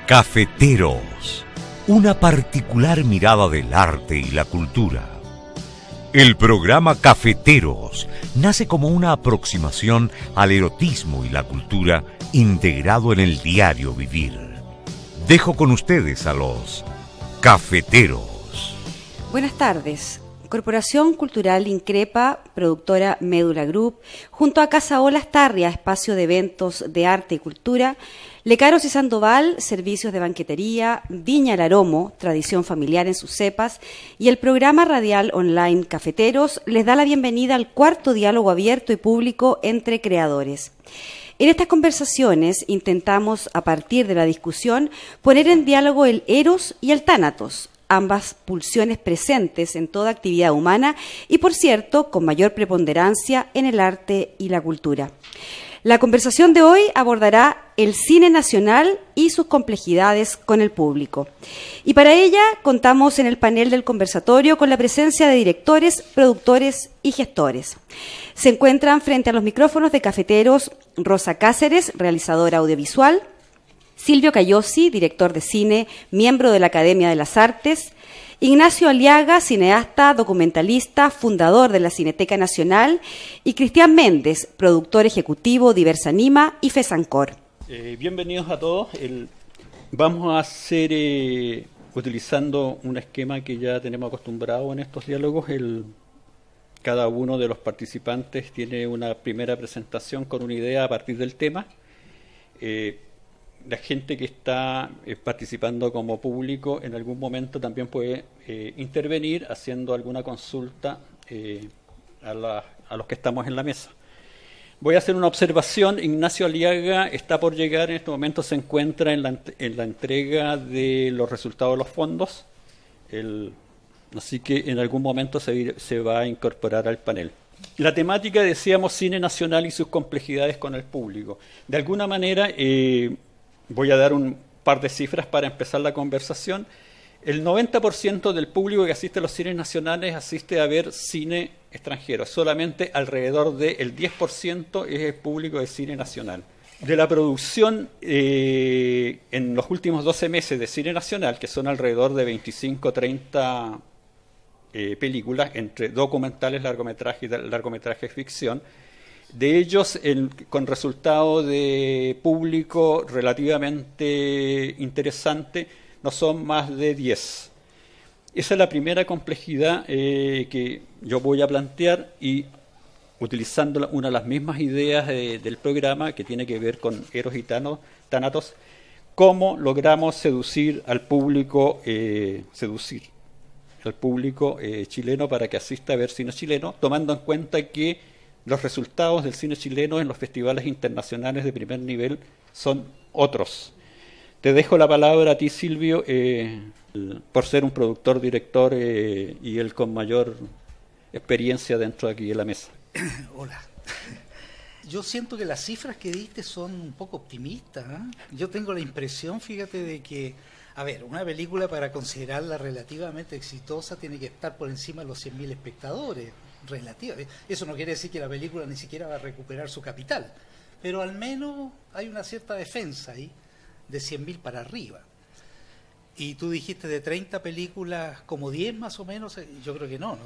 Cafeteros, una particular mirada del arte y la cultura. El programa Cafeteros nace como una aproximación al erotismo y la cultura integrado en el diario vivir. Dejo con ustedes a los cafeteros. Buenas tardes. Corporación Cultural Increpa, productora Médula Group, junto a Casa Olas Tarria, espacio de eventos de arte y cultura, Lecaros y Sandoval, servicios de banquetería, Viña El Aromo, tradición familiar en sus cepas, y el programa radial online Cafeteros les da la bienvenida al cuarto diálogo abierto y público entre creadores. En estas conversaciones intentamos, a partir de la discusión, poner en diálogo el eros y el tánatos, ambas pulsiones presentes en toda actividad humana y, por cierto, con mayor preponderancia en el arte y la cultura. La conversación de hoy abordará el cine nacional y sus complejidades con el público. Y para ella contamos en el panel del conversatorio con la presencia de directores, productores y gestores. Se encuentran frente a los micrófonos de Cafeteros Rosa Cáceres, realizadora audiovisual, Silvio Cayosi, director de cine, miembro de la Academia de las Artes, Ignacio Aliaga, cineasta, documentalista, fundador de la Cineteca Nacional, y Cristian Méndez, productor ejecutivo, Diversanima y FESANCOR. Bienvenidos a todos. Vamos a hacer, utilizando un esquema que ya tenemos acostumbrado en estos diálogos, cada uno de los participantes tiene una primera presentación con una idea a partir del tema. La gente que está participando como público en algún momento también puede intervenir haciendo alguna consulta a los que estamos en la mesa. Voy a hacer una observación. Ignacio Aliaga está por llegar, en este momento se encuentra en la entrega de los resultados de los fondos, así que en algún momento se va a incorporar al panel. La temática, decíamos, cine nacional y sus complejidades con el público. De alguna manera, voy a dar un par de cifras para empezar la conversación. El 90% del público que asiste a los cines nacionales asiste a ver cine extranjero. Solamente alrededor del 10% es el público de cine nacional. De la producción en los últimos 12 meses de cine nacional, que son alrededor de 25 30 películas, entre documentales, largometrajes y largometrajes ficción, de ellos, con resultado de público relativamente interesante, no son más de 10. Esa es la primera complejidad que yo voy a plantear, y utilizando una de las mismas ideas del programa, que tiene que ver con eros y tánatos, cómo logramos seducir al público chileno para que asista a ver cine chileno, tomando en cuenta que los resultados del cine chileno en los festivales internacionales de primer nivel son otros. Te dejo la palabra a ti, Silvio, por ser un productor, director y el con mayor experiencia dentro de aquí de la mesa. Hola. Yo siento que las cifras que diste son un poco optimistas, ¿eh? Yo tengo la impresión, fíjate, de que, a ver, una película para considerarla relativamente exitosa tiene que estar por encima de los 100.000 espectadores. Relativa. Eso no quiere decir que la película ni siquiera va a recuperar su capital, pero al menos hay una cierta defensa ahí de 100.000 para arriba. Y tú dijiste de 30 películas, como 10 más o menos. Yo creo que no.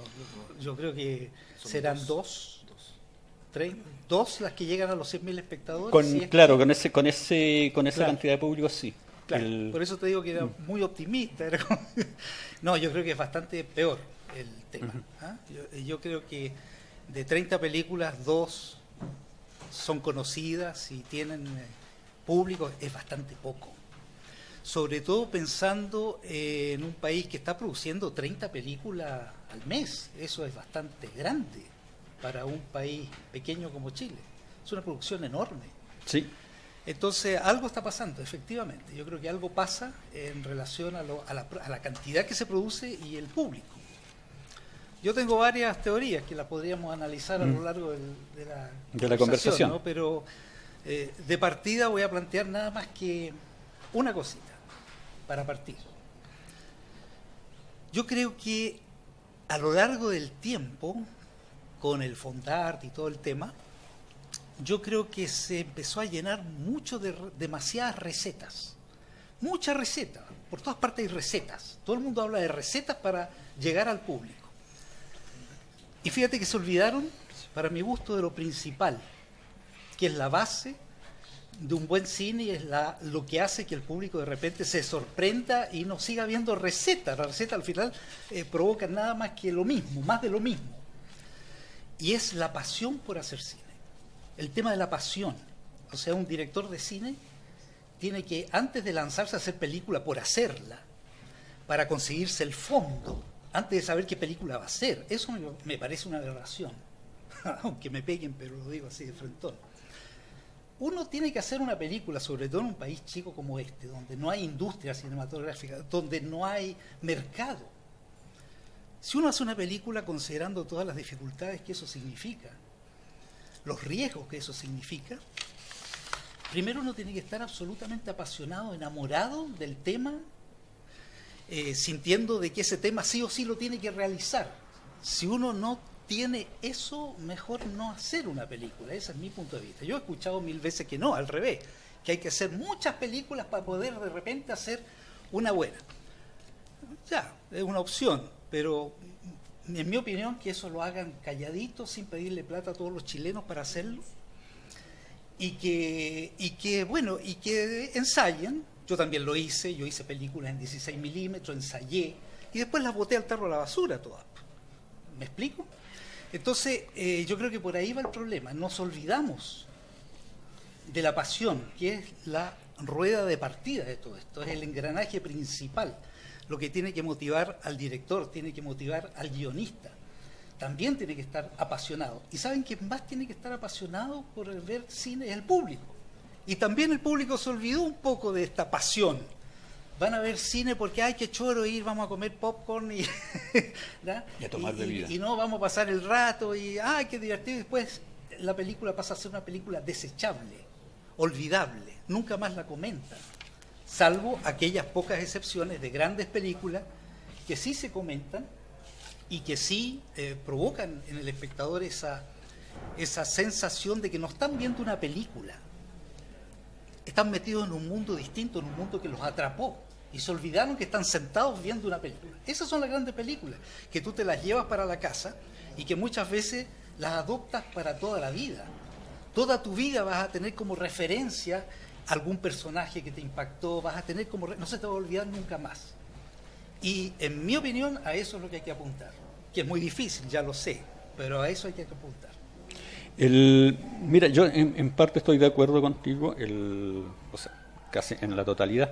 Yo creo que serán dos las que llegan a los 100.000 espectadores. Claro, con esa cantidad de público, sí. Claro, por eso te digo que era muy optimista. No, yo creo que es bastante peor el tema. Yo creo que de 30 películas, 2 son conocidas y tienen público. Es bastante poco, sobre todo pensando en un país que está produciendo 30 películas al mes. Eso es bastante grande para un país pequeño como Chile. Es una producción enorme. Sí. Entonces, algo está pasando, efectivamente. Yo creo que algo pasa en relación a la cantidad que se produce y el público. Yo tengo varias teorías que las podríamos analizar a lo largo de la conversación, ¿no? Pero de partida voy a plantear nada más que una cosita para partir. Yo creo que a lo largo del tiempo, con el Fondart y todo el tema, yo creo que se empezó a llenar mucho de demasiadas recetas. mucha receta. Por todas partes hay recetas. Todo el mundo habla de recetas para llegar al público. Y fíjate que se olvidaron, para mi gusto, de lo principal, que es la base de un buen cine y es lo que hace que el público de repente se sorprenda y no siga viendo recetas. Las recetas al final provocan nada más que lo mismo, más de lo mismo. Y es la pasión por hacer cine. El tema de la pasión. O sea, un director de cine tiene que, antes de lanzarse a hacer película por hacerla, para conseguirse el fondo, antes de saber qué película va a hacer, eso me parece una aberración. Aunque me peguen, pero lo digo así de frentón. Uno tiene que hacer una película, sobre todo en un país chico como este, donde no hay industria cinematográfica, donde no hay mercado. Si uno hace una película considerando todas las dificultades que eso significa, los riesgos que eso significa, primero uno tiene que estar absolutamente apasionado, enamorado del tema, sintiendo de que ese tema sí o sí lo tiene que realizar. Si uno no tiene eso, mejor no hacer una película. Ese es mi punto de vista. Yo he escuchado 1000 veces que no, al revés, que hay que hacer muchas películas para poder de repente hacer una buena. Ya, es una opción, pero en mi opinión que eso lo hagan calladito, sin pedirle plata a todos los chilenos para hacerlo, y que ensayen. Yo también lo hice, yo hice películas en 16 milímetros, ensayé, y después las boté al tarro a la basura todas. ¿Me explico? Entonces, yo creo que por ahí va el problema. Nos olvidamos de la pasión, que es la rueda de partida de todo esto, es el engranaje principal, lo que tiene que motivar al director, tiene que motivar al guionista. También tiene que estar apasionado. ¿Y saben quién más tiene que estar apasionado por ver cine? Es el público. Y también el público se olvidó un poco de esta pasión. Van a ver cine porque hay que choro ir, vamos a comer popcorn y, y a tomar bebida. Y no, vamos a pasar el rato y qué divertido. Y después la película pasa a ser una película desechable, olvidable, nunca más la comentan, salvo aquellas pocas excepciones de grandes películas que sí se comentan y que sí provocan en el espectador esa sensación de que no están viendo una película. Están metidos en un mundo distinto, en un mundo que los atrapó, y se olvidaron que están sentados viendo una película. Esas son las grandes películas, que tú te las llevas para la casa y que muchas veces las adoptas para toda la vida. Toda tu vida vas a tener como referencia algún personaje que te impactó, vas a tener como... no se te va a olvidar nunca más. Y en mi opinión, a eso es lo que hay que apuntar, que es muy difícil, ya lo sé, pero a eso hay que apuntar. Mira, yo en parte estoy de acuerdo contigo, o sea, casi en la totalidad.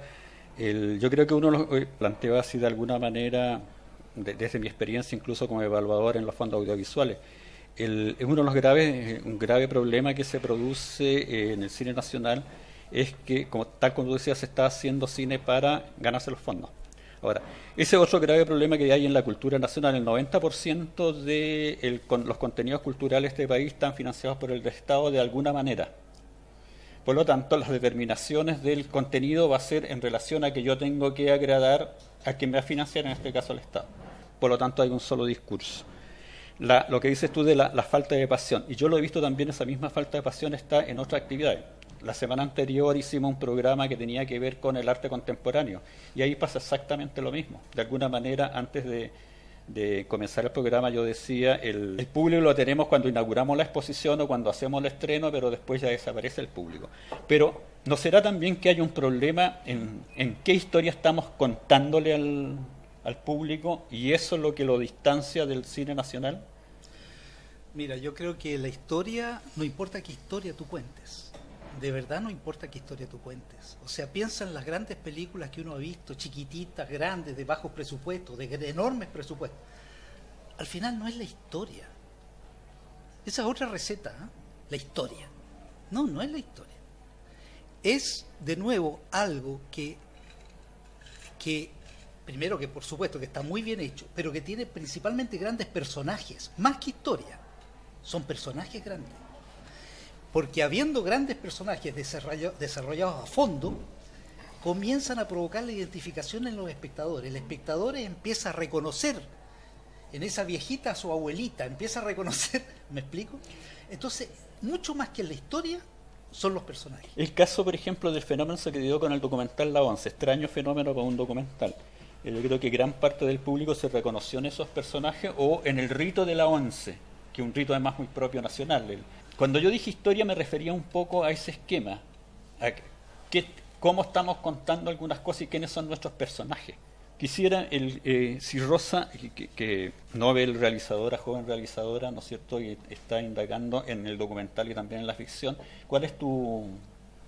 Yo creo que uno lo planteó así de alguna manera, desde mi experiencia incluso como evaluador en los fondos audiovisuales. Es uno de los un grave problema que se produce en el cine nacional es que, tal como tú decías, se está haciendo cine para ganarse los fondos. Ahora, ese otro grave problema que hay en la cultura nacional, el 90% de los contenidos culturales de este país están financiados por el Estado de alguna manera. Por lo tanto, las determinaciones del contenido va a ser en relación a que yo tengo que agradar a quien me va a financiar, en este caso al Estado. Por lo tanto, hay un solo discurso. Lo que dices tú de la falta de pasión, y yo lo he visto también, esa misma falta de pasión está en otras actividades. La semana anterior hicimos un programa que tenía que ver con el arte contemporáneo y ahí pasa exactamente lo mismo. De alguna manera, antes de comenzar el programa yo decía, el público lo tenemos cuando inauguramos la exposición o cuando hacemos el estreno, pero después ya desaparece el público. Pero ¿no será también que hay un problema en qué historia estamos contándole al público y eso es lo que lo distancia del cine nacional? Mira, yo creo que la historia, no importa qué historia tú cuentes. De verdad no importa qué historia tú cuentes. O sea, piensa en las grandes películas que uno ha visto, chiquititas, grandes, de bajos presupuestos, de enormes presupuestos. Al final no es la historia. Esa es otra receta, ¿eh? La historia. No es la historia. Es, de nuevo, algo que primero que por supuesto que está muy bien hecho, pero que tiene principalmente grandes personajes, más que historia. Son personajes grandes. Porque habiendo grandes personajes desarrollados a fondo, comienzan a provocar la identificación en los espectadores. El espectador empieza a reconocer en esa viejita a su abuelita, empieza a reconocer, ¿me explico? Entonces, mucho más que en la historia, son los personajes. El caso, por ejemplo, del fenómeno se dio con el documental La Once, extraño fenómeno con un documental. Yo creo que gran parte del público se reconoció en esos personajes o en el rito de La Once, que es un rito además muy propio nacional. Cuando yo dije historia me refería un poco a ese esquema, a cómo estamos contando algunas cosas y quiénes son nuestros personajes. Quisiera, si Rosa, que Nobel realizadora, joven realizadora, ¿no es cierto?, y está indagando en el documental y también en la ficción, ¿cuál es tu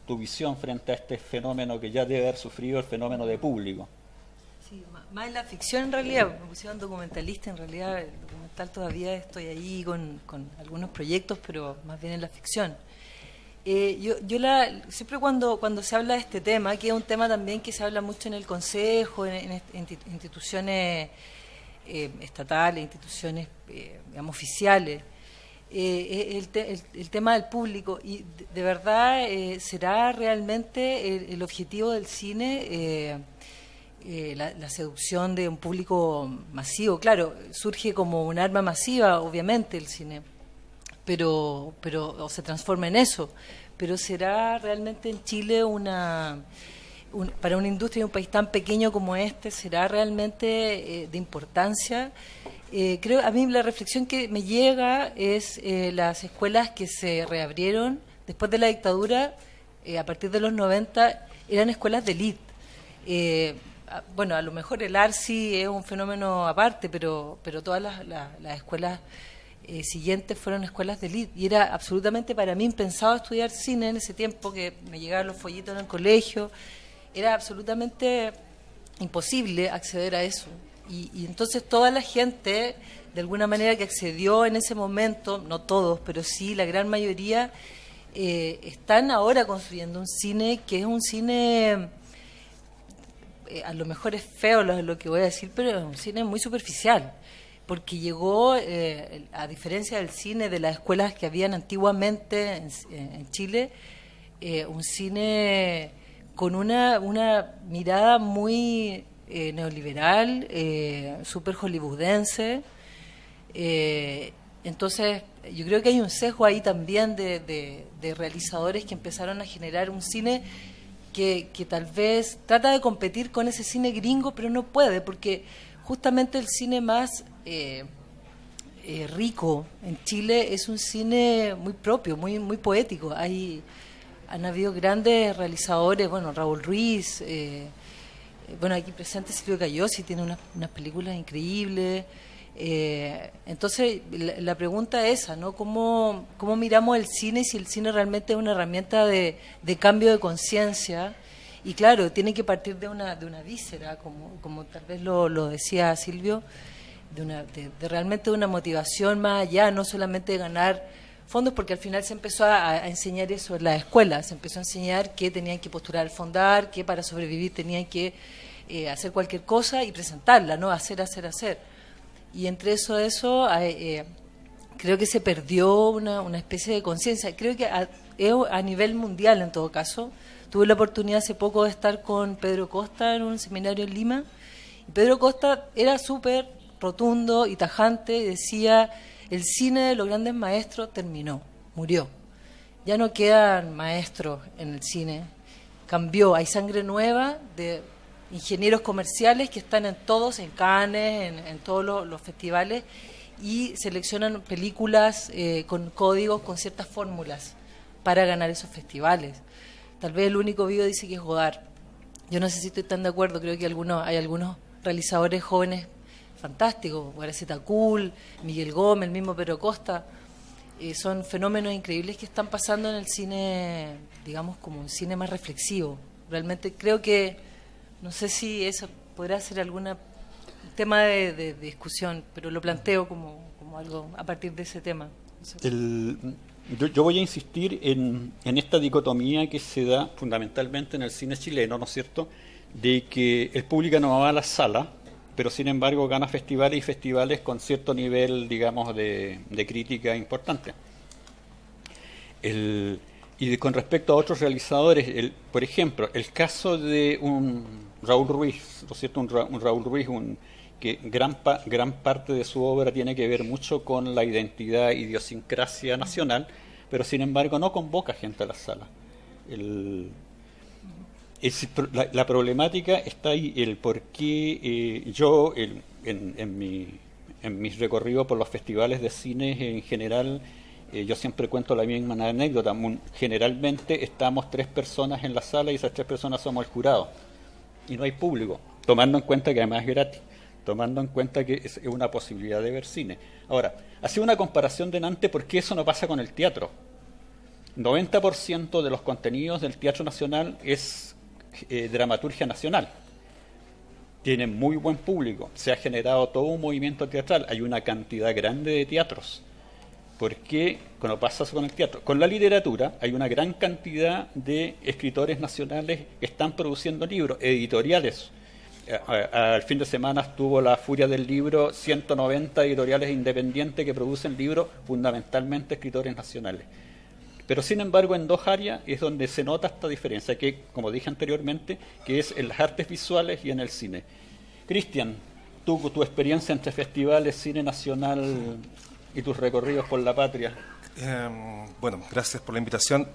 visión frente a este fenómeno que ya debe haber sufrido el fenómeno de público? Sí, más en la ficción en realidad, me pusieron documentalista, en realidad el documental todavía estoy ahí con algunos proyectos, pero más bien en la ficción. Siempre cuando se habla de este tema, que es un tema también que se habla mucho en el Consejo, en instituciones estatales, instituciones digamos oficiales, el tema del público, y de verdad será realmente el objetivo del cine, la seducción de un público masivo. Claro, surge como un arma masiva, obviamente, el cine, pero o se transforma en eso, pero será realmente en Chile para una industria de un país tan pequeño como este, será realmente de importancia. Creo, a mí la reflexión que me llega es las escuelas que se reabrieron después de la dictadura, a partir de los 90, eran escuelas de élite. Bueno, a lo mejor el ARSI es un fenómeno aparte, pero todas las escuelas siguientes fueron escuelas de élite, y era absolutamente para mí impensado estudiar cine en ese tiempo, que me llegaban los folletos en el colegio, era absolutamente imposible acceder a eso, y entonces toda la gente, de alguna manera, que accedió en ese momento, no todos, pero sí la gran mayoría, están ahora construyendo un cine que es un cine, a lo mejor es feo lo que voy a decir, pero es un cine muy superficial, porque llegó, a diferencia del cine de las escuelas que habían antiguamente en Chile, un cine con una mirada muy neoliberal, súper hollywoodense. Entonces, yo creo que hay un sesgo ahí también de realizadores que empezaron a generar un cine que tal vez trata de competir con ese cine gringo, pero no puede, porque justamente el cine más rico en Chile es un cine muy propio, muy poético. Han habido grandes realizadores, bueno, Raúl Ruiz, bueno, aquí presente Silvio Cayosi, tiene unas películas increíbles. Entonces la pregunta es esa, ¿no? ¿Cómo miramos el cine, y si el cine realmente es una herramienta de cambio de conciencia? Y claro, tiene que partir de una víscera, como tal vez lo decía Silvio, de realmente una motivación más allá, no solamente de ganar fondos, porque al final se empezó a enseñar eso en las escuelas, se empezó a enseñar que tenían que postular al fondar, que para sobrevivir tenían que hacer cualquier cosa y presentarla, ¿no? Hacer. Y entre eso creo que se perdió una especie de conciencia. Creo que a nivel mundial, en todo caso. Tuve la oportunidad hace poco de estar con Pedro Costa en un seminario en Lima, y Pedro Costa era súper rotundo y tajante, y decía: el cine de los grandes maestros terminó, murió. Ya no quedan maestros en el cine, cambió, hay sangre nueva de ingenieros comerciales que están en Cannes, en todos los festivales, y seleccionan películas con códigos, con ciertas fórmulas para ganar esos festivales. Tal vez el único vivo dice que es Godard. Yo no sé si estoy tan de acuerdo, creo que hay algunos realizadores jóvenes fantásticos, Guaraceta Cool, Miguel Gómez, el mismo Pedro Costa, son fenómenos increíbles que están pasando en el cine, digamos, como un cine más reflexivo. Realmente creo que, no sé si eso podrá ser algún tema de discusión, pero lo planteo como algo a partir de ese tema. No sé. Yo voy a insistir en esta dicotomía que se da fundamentalmente en el cine chileno, ¿no es cierto?, de que el público no va a la sala, pero sin embargo gana festivales, y festivales con cierto nivel, digamos, de crítica importante. Con respecto a otros realizadores, por ejemplo, el caso de un Raúl Ruiz, ¿no es cierto?, un Raúl Ruiz, que gran parte de su obra tiene que ver mucho con la identidad, idiosincrasia nacional, pero sin embargo no convoca gente a la sala. La problemática está ahí, el por qué yo en mis recorridos por los festivales de cine en general, yo siempre cuento la misma anécdota. Generalmente estamos 3 personas en la sala y esas 3 personas somos el jurado y no hay público, tomando en cuenta que además es gratis, tomando en cuenta que es una posibilidad de ver cine. Ahora, hacía una comparación delante, ¿por qué eso no pasa con el teatro? 90% de los contenidos del Teatro Nacional es dramaturgia nacional. Tienen muy buen público, se ha generado todo un movimiento teatral, hay una cantidad grande de teatros. ¿Por qué cuando pasa con el teatro? Con la literatura hay una gran cantidad de escritores nacionales que están produciendo libros, editoriales. Al fin de semana estuvo La Furia del Libro, 190 editoriales independientes que producen libros, fundamentalmente escritores nacionales. Pero sin embargo en 2 áreas es donde se nota esta diferencia, que como dije anteriormente, que es en las artes visuales y en el cine. Cristian, tu experiencia entre festivales, cine nacional y tus recorridos por la patria. Bueno, gracias por la invitación.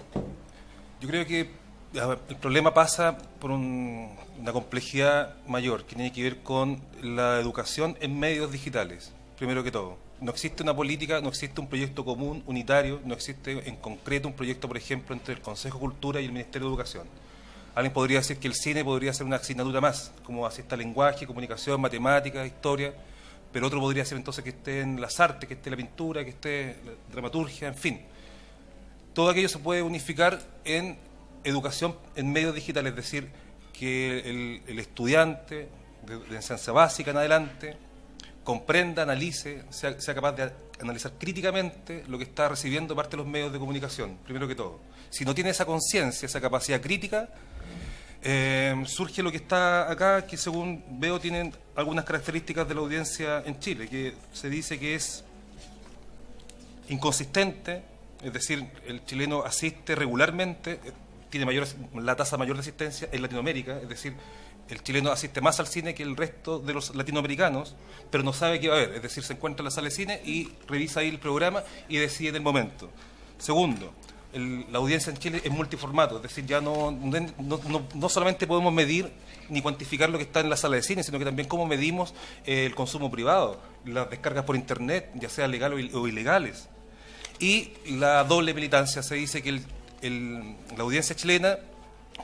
Yo creo que el problema pasa por una complejidad mayor, que tiene que ver con la educación en medios digitales, primero que todo. No existe una política, no existe un proyecto común, unitario, no existe en concreto un proyecto, por ejemplo, entre el Consejo de Cultura y el Ministerio de Educación. Alguien podría decir que el cine podría ser una asignatura más, como así está lenguaje, comunicación, matemáticas, historia, pero otro podría ser entonces que esté en las artes, que esté la pintura, que esté la dramaturgia, en fin. Todo aquello se puede unificar en educación en medios digitales, es decir, que el estudiante de enseñanza básica en adelante comprenda, analice, sea capaz de analizar críticamente lo que está recibiendo parte de los medios de comunicación, primero que todo. Si no tiene esa conciencia, esa capacidad crítica, surge lo que está acá, que según veo tienen algunas características de la audiencia en Chile, que se dice que es inconsistente, es decir, el chileno asiste regularmente, tiene la tasa mayor de asistencia en Latinoamérica, es decir, el chileno asiste más al cine que el resto de los latinoamericanos, pero no sabe qué va a ver, es decir, se encuentra en la sala de cine y revisa ahí el programa y decide en el momento. Segundo, la audiencia en Chile es multiformato, es decir, ya no solamente podemos medir ni cuantificar lo que está en la sala de cine, sino que también cómo medimos el consumo privado, las descargas por internet, ya sea legales o ilegales. Y la doble militancia, se dice que la audiencia chilena,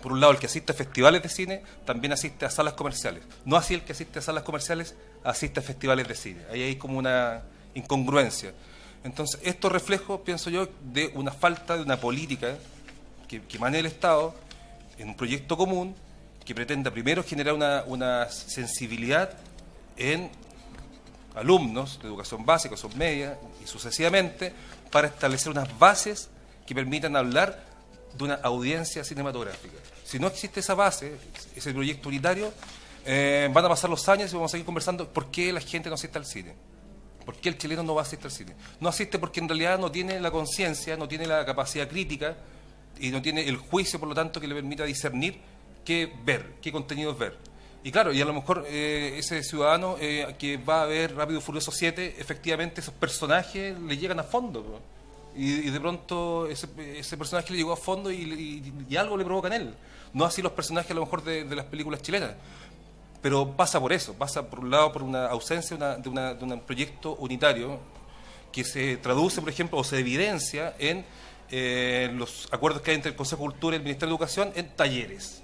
por un lado el que asiste a festivales de cine, también asiste a salas comerciales. No así el que asiste a salas comerciales, asiste a festivales de cine. Ahí hay como una incongruencia. Entonces, esto reflejo, pienso yo, de una falta de una política que emane del Estado en un proyecto común que pretenda primero generar una sensibilidad en alumnos de educación básica, son media y sucesivamente, para establecer unas bases que permitan hablar de una audiencia cinematográfica. Si no existe esa base, ese proyecto unitario, van a pasar los años y vamos a seguir conversando por qué la gente no asiste al cine. ¿Por qué el chileno no va a asistir al cine? No asiste porque en realidad no tiene la conciencia, no tiene la capacidad crítica y no tiene el juicio, por lo tanto, que le permita discernir qué ver, qué contenidos ver. Y claro, y a lo mejor ese ciudadano que va a ver Rápido y Furioso 7, efectivamente esos personajes le llegan a fondo, ¿no? Y de pronto ese personaje le llegó a fondo y algo le provoca en él. No así los personajes a lo mejor de las películas chilenas. Pero pasa por eso, pasa por un lado por una ausencia de un proyecto unitario que se traduce, por ejemplo, o se evidencia en los acuerdos que hay entre el Consejo de Cultura y el Ministerio de Educación en talleres.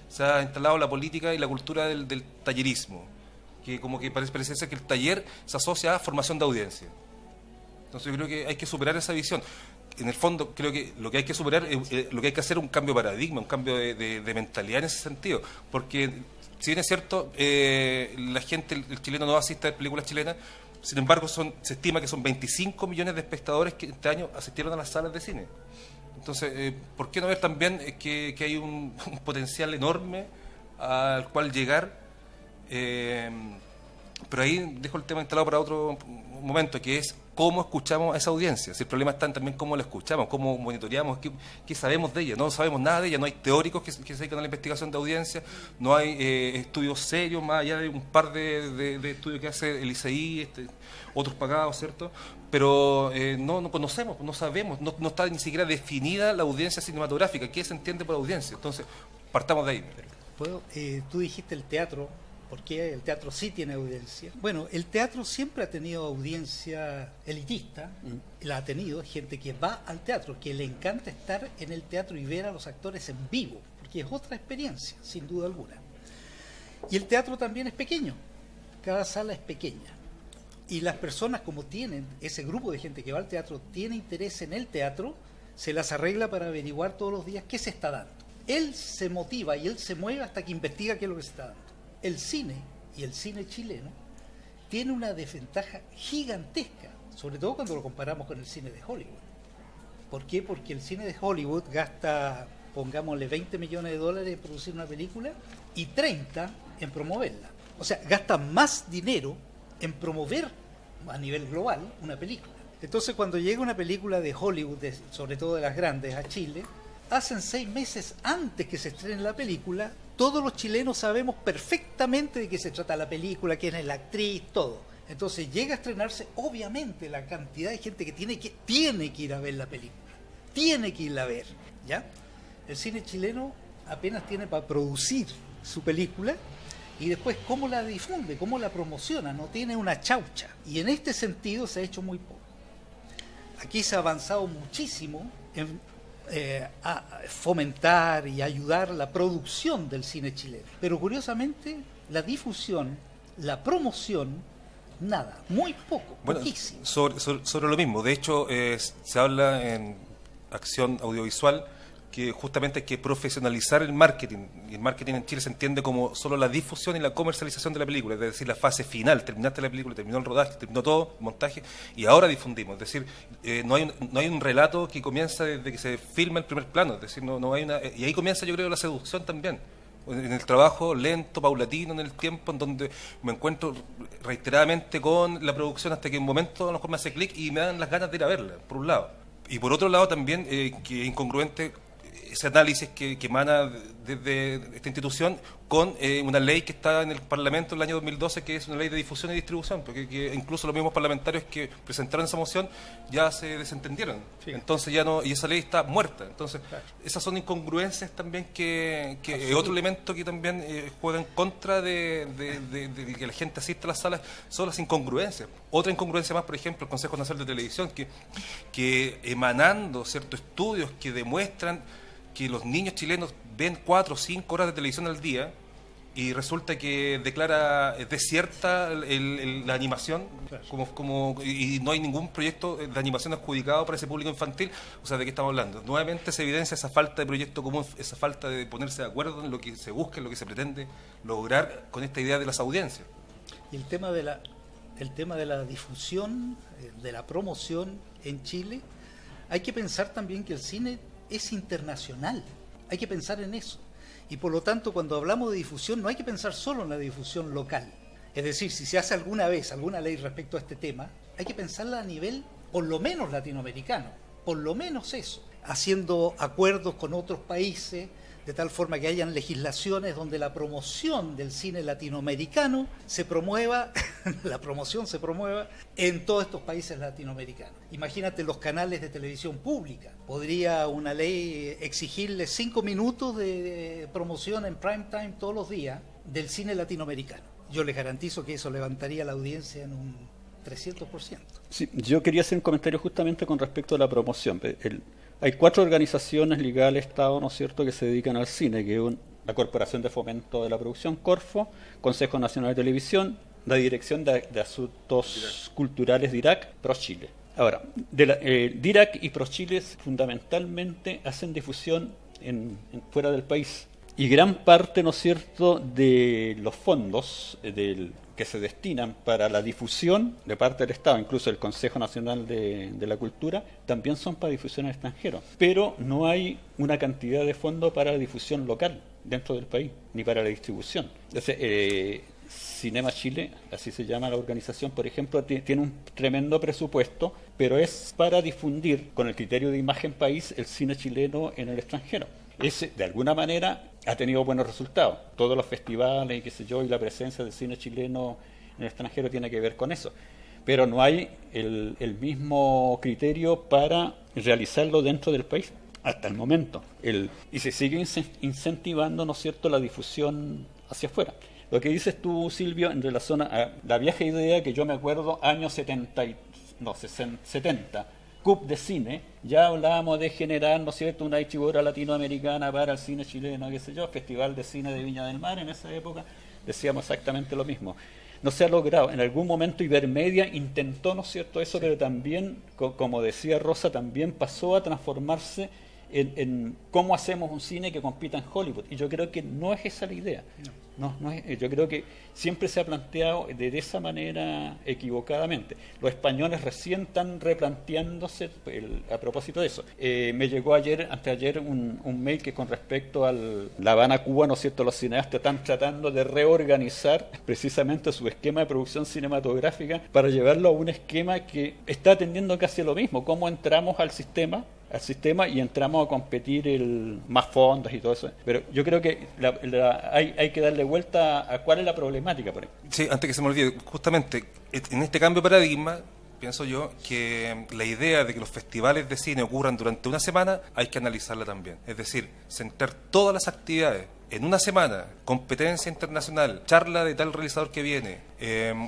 Se ha instalado la política y la cultura del tallerismo, que como que parece ser que el taller se asocia a formación de audiencia. Entonces yo creo que hay que superar esa visión. En el fondo creo que lo que hay que superar, lo que hay que hacer es un cambio de paradigma, un cambio de mentalidad en ese sentido, porque si bien es cierto, la gente, el chileno no asiste a películas chilenas, sin embargo se estima que son 25 millones de espectadores que este año asistieron a las salas de cine. Entonces, ¿por qué no ver también que hay un potencial enorme al cual llegar? Pero ahí dejo el tema instalado para momento, que es cómo escuchamos a esa audiencia. Si el problema está en también cómo la escuchamos, cómo monitoreamos, qué sabemos de ella. No sabemos nada de ella, no hay teóricos que se dedican a la investigación de audiencia, no hay estudios serios, más allá de un par de estudios que hace el ICI, otros pagados, ¿cierto? Pero no conocemos, no sabemos, no está ni siquiera definida la audiencia cinematográfica, qué se entiende por audiencia. Entonces, partamos de ahí. Tú dijiste el teatro. ¿Por qué el teatro sí tiene audiencia? Bueno, el teatro siempre ha tenido audiencia elitista, la ha tenido, gente que va al teatro, que le encanta estar en el teatro y ver a los actores en vivo, porque es otra experiencia, sin duda alguna. Y el teatro también es pequeño, cada sala es pequeña. Y las personas, como tienen, ese grupo de gente que va al teatro, tiene interés en el teatro, se las arregla para averiguar todos los días qué se está dando. Él se motiva y él se mueve hasta que investiga qué es lo que se está dando. El cine, y el cine chileno, tiene una desventaja gigantesca, sobre todo cuando lo comparamos con el cine de Hollywood. ¿Por qué? Porque el cine de Hollywood gasta, pongámosle, $20 millones en producir una película y 30 en promoverla. O sea, gasta más dinero en promover a nivel global una película. Entonces, cuando llega una película de Hollywood, sobre todo de las grandes, a Chile, hacen 6 meses antes que se estrene la película, todos los chilenos sabemos perfectamente de qué se trata la película, quién es la actriz, todo. Entonces llega a estrenarse, obviamente la cantidad de gente que tiene que ir a ver la película, tiene que irla a ver, ¿ya? El cine chileno apenas tiene para producir su película y después cómo la difunde, cómo la promociona, no tiene una chaucha. Y en este sentido se ha hecho muy poco. Aquí se ha avanzado muchísimo en a fomentar y ayudar la producción del cine chileno. Pero curiosamente, la difusión, la promoción, nada, muy poco, bueno, poquísimo. Sobre lo mismo, de hecho, se habla en acción audiovisual que justamente hay que profesionalizar el marketing, y el marketing en Chile se entiende como solo la difusión y la comercialización de la película, es decir, la fase final, terminaste la película, terminó el rodaje, terminó todo, el montaje, y ahora difundimos, es decir, no hay un relato que comienza desde que se filma el primer plano, es decir, no hay una, y ahí comienza yo creo la seducción también, en el trabajo lento, paulatino, en el tiempo, en donde me encuentro reiteradamente con la producción hasta que en un momento a lo mejor me hace clic y me dan las ganas de ir a verla, por un lado. Y por otro lado también, que es incongruente ese análisis que emana desde esta institución con una ley que está en el Parlamento en el año 2012, que es una ley de difusión y distribución, porque que incluso los mismos parlamentarios que presentaron esa moción ya se desentendieron. Sí. Entonces ya no, y esa ley está muerta. Entonces, claro, esas son incongruencias también que otro elemento que también juega en contra de que la gente asista a las salas, son las incongruencias. Otra incongruencia más, por ejemplo, el Consejo Nacional de Televisión, que emanando ciertos estudios que demuestran que los niños chilenos ven 4 o 5 horas de televisión al día y resulta que declara desierta la animación, y no hay ningún proyecto de animación adjudicado para ese público infantil. O sea, ¿de qué estamos hablando? Nuevamente se evidencia esa falta de proyecto común, esa falta de ponerse de acuerdo en lo que se busca, en lo que se pretende lograr con esta idea de las audiencias. Y el tema de la difusión, de la promoción en Chile, hay que pensar también que el cine es internacional, hay que pensar en eso, y por lo tanto cuando hablamos de difusión no hay que pensar solo en la difusión local, es decir, si se hace alguna vez alguna ley respecto a este tema, hay que pensarla a nivel por lo menos latinoamericano, por lo menos eso, haciendo acuerdos con otros países, de tal forma que hayan legislaciones donde la promoción del cine latinoamericano se promueva, la promoción se promueva en todos estos países latinoamericanos. Imagínate los canales de televisión pública. ¿Podría una ley exigirle 5 minutos de promoción en prime time todos los días del cine latinoamericano? Yo les garantizo que eso levantaría la audiencia en un 300%. Sí, yo quería hacer un comentario justamente con respecto a la promoción. Hay 4 organizaciones ligadas al Estado, ¿no es cierto?, que se dedican al cine, que es la Corporación de Fomento de la Producción, Corfo, Consejo Nacional de Televisión, la Dirección de Asuntos Culturales DIRAC, ProChile. Ahora, DIRAC y ProChile fundamentalmente hacen difusión fuera del país. Y gran parte, ¿no es cierto?, de los fondos que se destinan para la difusión de parte del Estado, incluso el Consejo Nacional de la Cultura, también son para difusión en extranjero. Pero no hay una cantidad de fondos para la difusión local dentro del país, ni para la distribución. Entonces, Cinema Chile, así se llama la organización, por ejemplo, tiene un tremendo presupuesto, pero es para difundir con el criterio de imagen país el cine chileno en el extranjero. Ese, de alguna manera, ha tenido buenos resultados. Todos los festivales y qué sé yo, y la presencia del cine chileno en el extranjero tiene que ver con eso. Pero no hay el mismo criterio para realizarlo dentro del país hasta el momento. Y se sigue incentivando, ¿no es cierto?, la difusión hacia afuera. Lo que dices tú, Silvio, en relación a la vieja idea que yo me acuerdo, años 70, CUP de cine, ya hablábamos de generar, ¿no es cierto?, una distribuidora latinoamericana para el cine chileno, qué sé yo, Festival de Cine de Viña del Mar, en esa época decíamos exactamente lo mismo. No se ha logrado. En algún momento Ibermedia intentó, ¿no es cierto?, eso, pero también, como decía Rosa, también pasó a transformarse en cómo hacemos un cine que compita en Hollywood. Y yo creo que no es esa la idea. No es, yo creo que siempre se ha planteado de esa manera equivocadamente. Los españoles recién están replanteándose a propósito de eso. Me llegó anteayer un mail que con respecto a La Habana, Cuba, ¿no es cierto?, los cineastas están tratando de reorganizar precisamente su esquema de producción cinematográfica para llevarlo a un esquema que está atendiendo casi lo mismo, cómo entramos al sistema y entramos a competir más fondos y todo eso. Pero yo creo que hay que darle vuelta a cuál es la problemática por ahí. Sí, antes que se me olvide, justamente en este cambio de paradigma, pienso yo que la idea de que los festivales de cine ocurran durante una semana hay que analizarla también. Es decir, centrar todas las actividades en una semana, competencia internacional, charla de tal realizador que viene,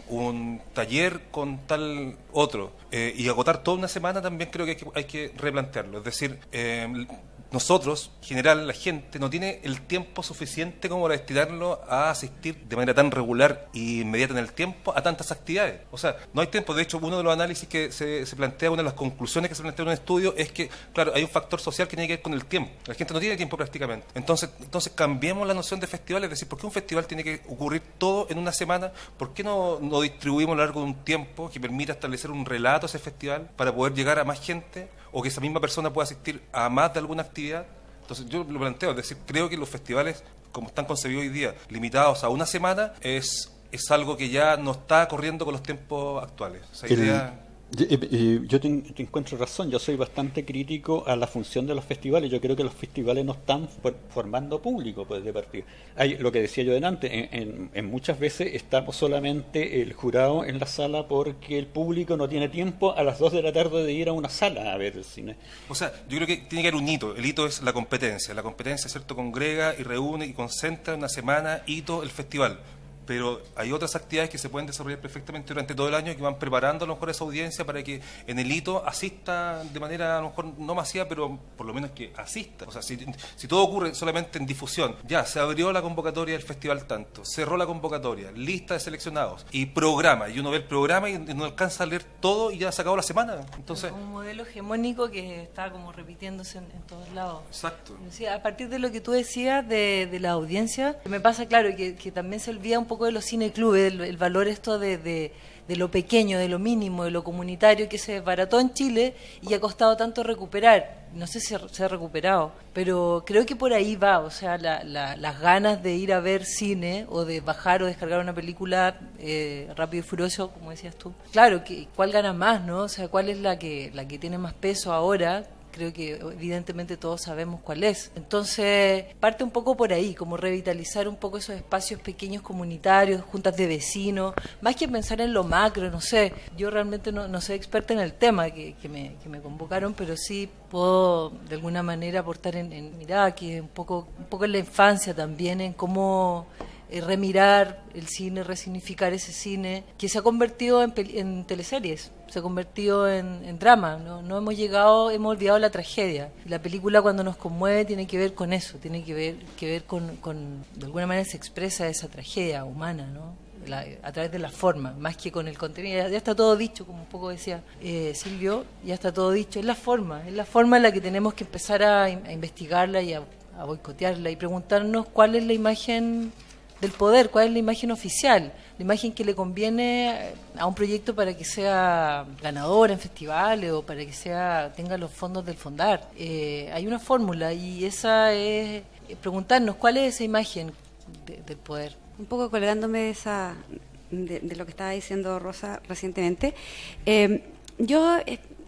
un taller con tal otro, y agotar toda una semana, también creo que hay que replantearlo. Es decir, nosotros, en general, la gente no tiene el tiempo suficiente como para destinarlo a asistir de manera tan regular e inmediata en el tiempo a tantas actividades. O sea, no hay tiempo. De hecho, uno de los análisis que se plantea, una de las conclusiones que se plantea en un estudio es que, claro, hay un factor social que tiene que ver con el tiempo. La gente no tiene tiempo prácticamente. Entonces cambiemos la noción de festivales. Es decir, ¿por qué un festival tiene que ocurrir todo en una semana? ¿Por qué no distribuimos a lo largo de un tiempo que permita establecer un relato a ese festival para poder llegar a más gente, o que esa misma persona pueda asistir a más de alguna actividad? Entonces yo lo planteo, es decir, creo que los festivales, como están concebidos hoy día, limitados a una semana, es algo que ya no está corriendo con los tiempos actuales. O sea, Yo te encuentro razón. Yo soy bastante crítico a la función de los festivales. Yo creo que los festivales no están formando público, pues, de partida. Hay lo que decía yo delante, en muchas veces estamos solamente el jurado en la sala porque el público no tiene tiempo a las 2 de la tarde de ir a una sala a ver el cine. O sea, yo creo que tiene que haber un hito. El hito es la competencia. La competencia, ¿cierto?, congrega y reúne y concentra en una semana, hito, el festival. Pero hay otras actividades que se pueden desarrollar perfectamente durante todo el año, que van preparando a lo mejor a esa audiencia para que en el hito asista de manera a lo mejor no masiva, pero por lo menos que asista. O sea, si todo ocurre solamente en difusión, ya se abrió la convocatoria del festival tanto, cerró la convocatoria, lista de seleccionados y programa, y uno ve el programa y no alcanza a leer todo y ya se acabó la semana. Entonces, un modelo hegemónico que está como repitiéndose en todos lados. Exacto. Sí, a partir de lo que tú decías de la audiencia, me pasa claro que también se olvida un poco de los cineclubes, el valor esto de lo pequeño, de lo mínimo, de lo comunitario que se desbarató en Chile y ha costado tanto recuperar. No sé si se ha recuperado, pero creo que por ahí va. O sea, las ganas de ir a ver cine o de bajar o descargar una película Rápido y Furioso, como decías tú. Claro, ¿cuál gana más, no? O sea, ¿cuál es la que tiene más peso ahora? Creo que evidentemente todos sabemos cuál es. Entonces, parte un poco por ahí, como revitalizar un poco esos espacios pequeños comunitarios, juntas de vecinos, más que pensar en lo macro, no sé. Yo realmente no soy experta en el tema que me convocaron, pero sí puedo de alguna manera aportar en mirada, que un poco en la infancia también, en cómo remirar el cine, resignificar ese cine, que se ha convertido en teleseries, se ha convertido en drama, no hemos olvidado la tragedia. La película, cuando nos conmueve, tiene que ver con eso, tiene que ver con de alguna manera se expresa esa tragedia humana, ¿no? A través de la forma, más que con el contenido. Ya está todo dicho, como un poco decía Silvio, ya está todo dicho. Es la forma en la que tenemos que empezar a investigarla y a boicotearla y preguntarnos cuál es la imagen del poder, cuál es la imagen oficial, la imagen que le conviene a un proyecto para que sea ganador en festivales o para que tenga los fondos del Fondar. Hay una fórmula y esa es preguntarnos cuál es esa imagen del poder. un poco colgándome de lo que estaba diciendo Rosa recientemente, yo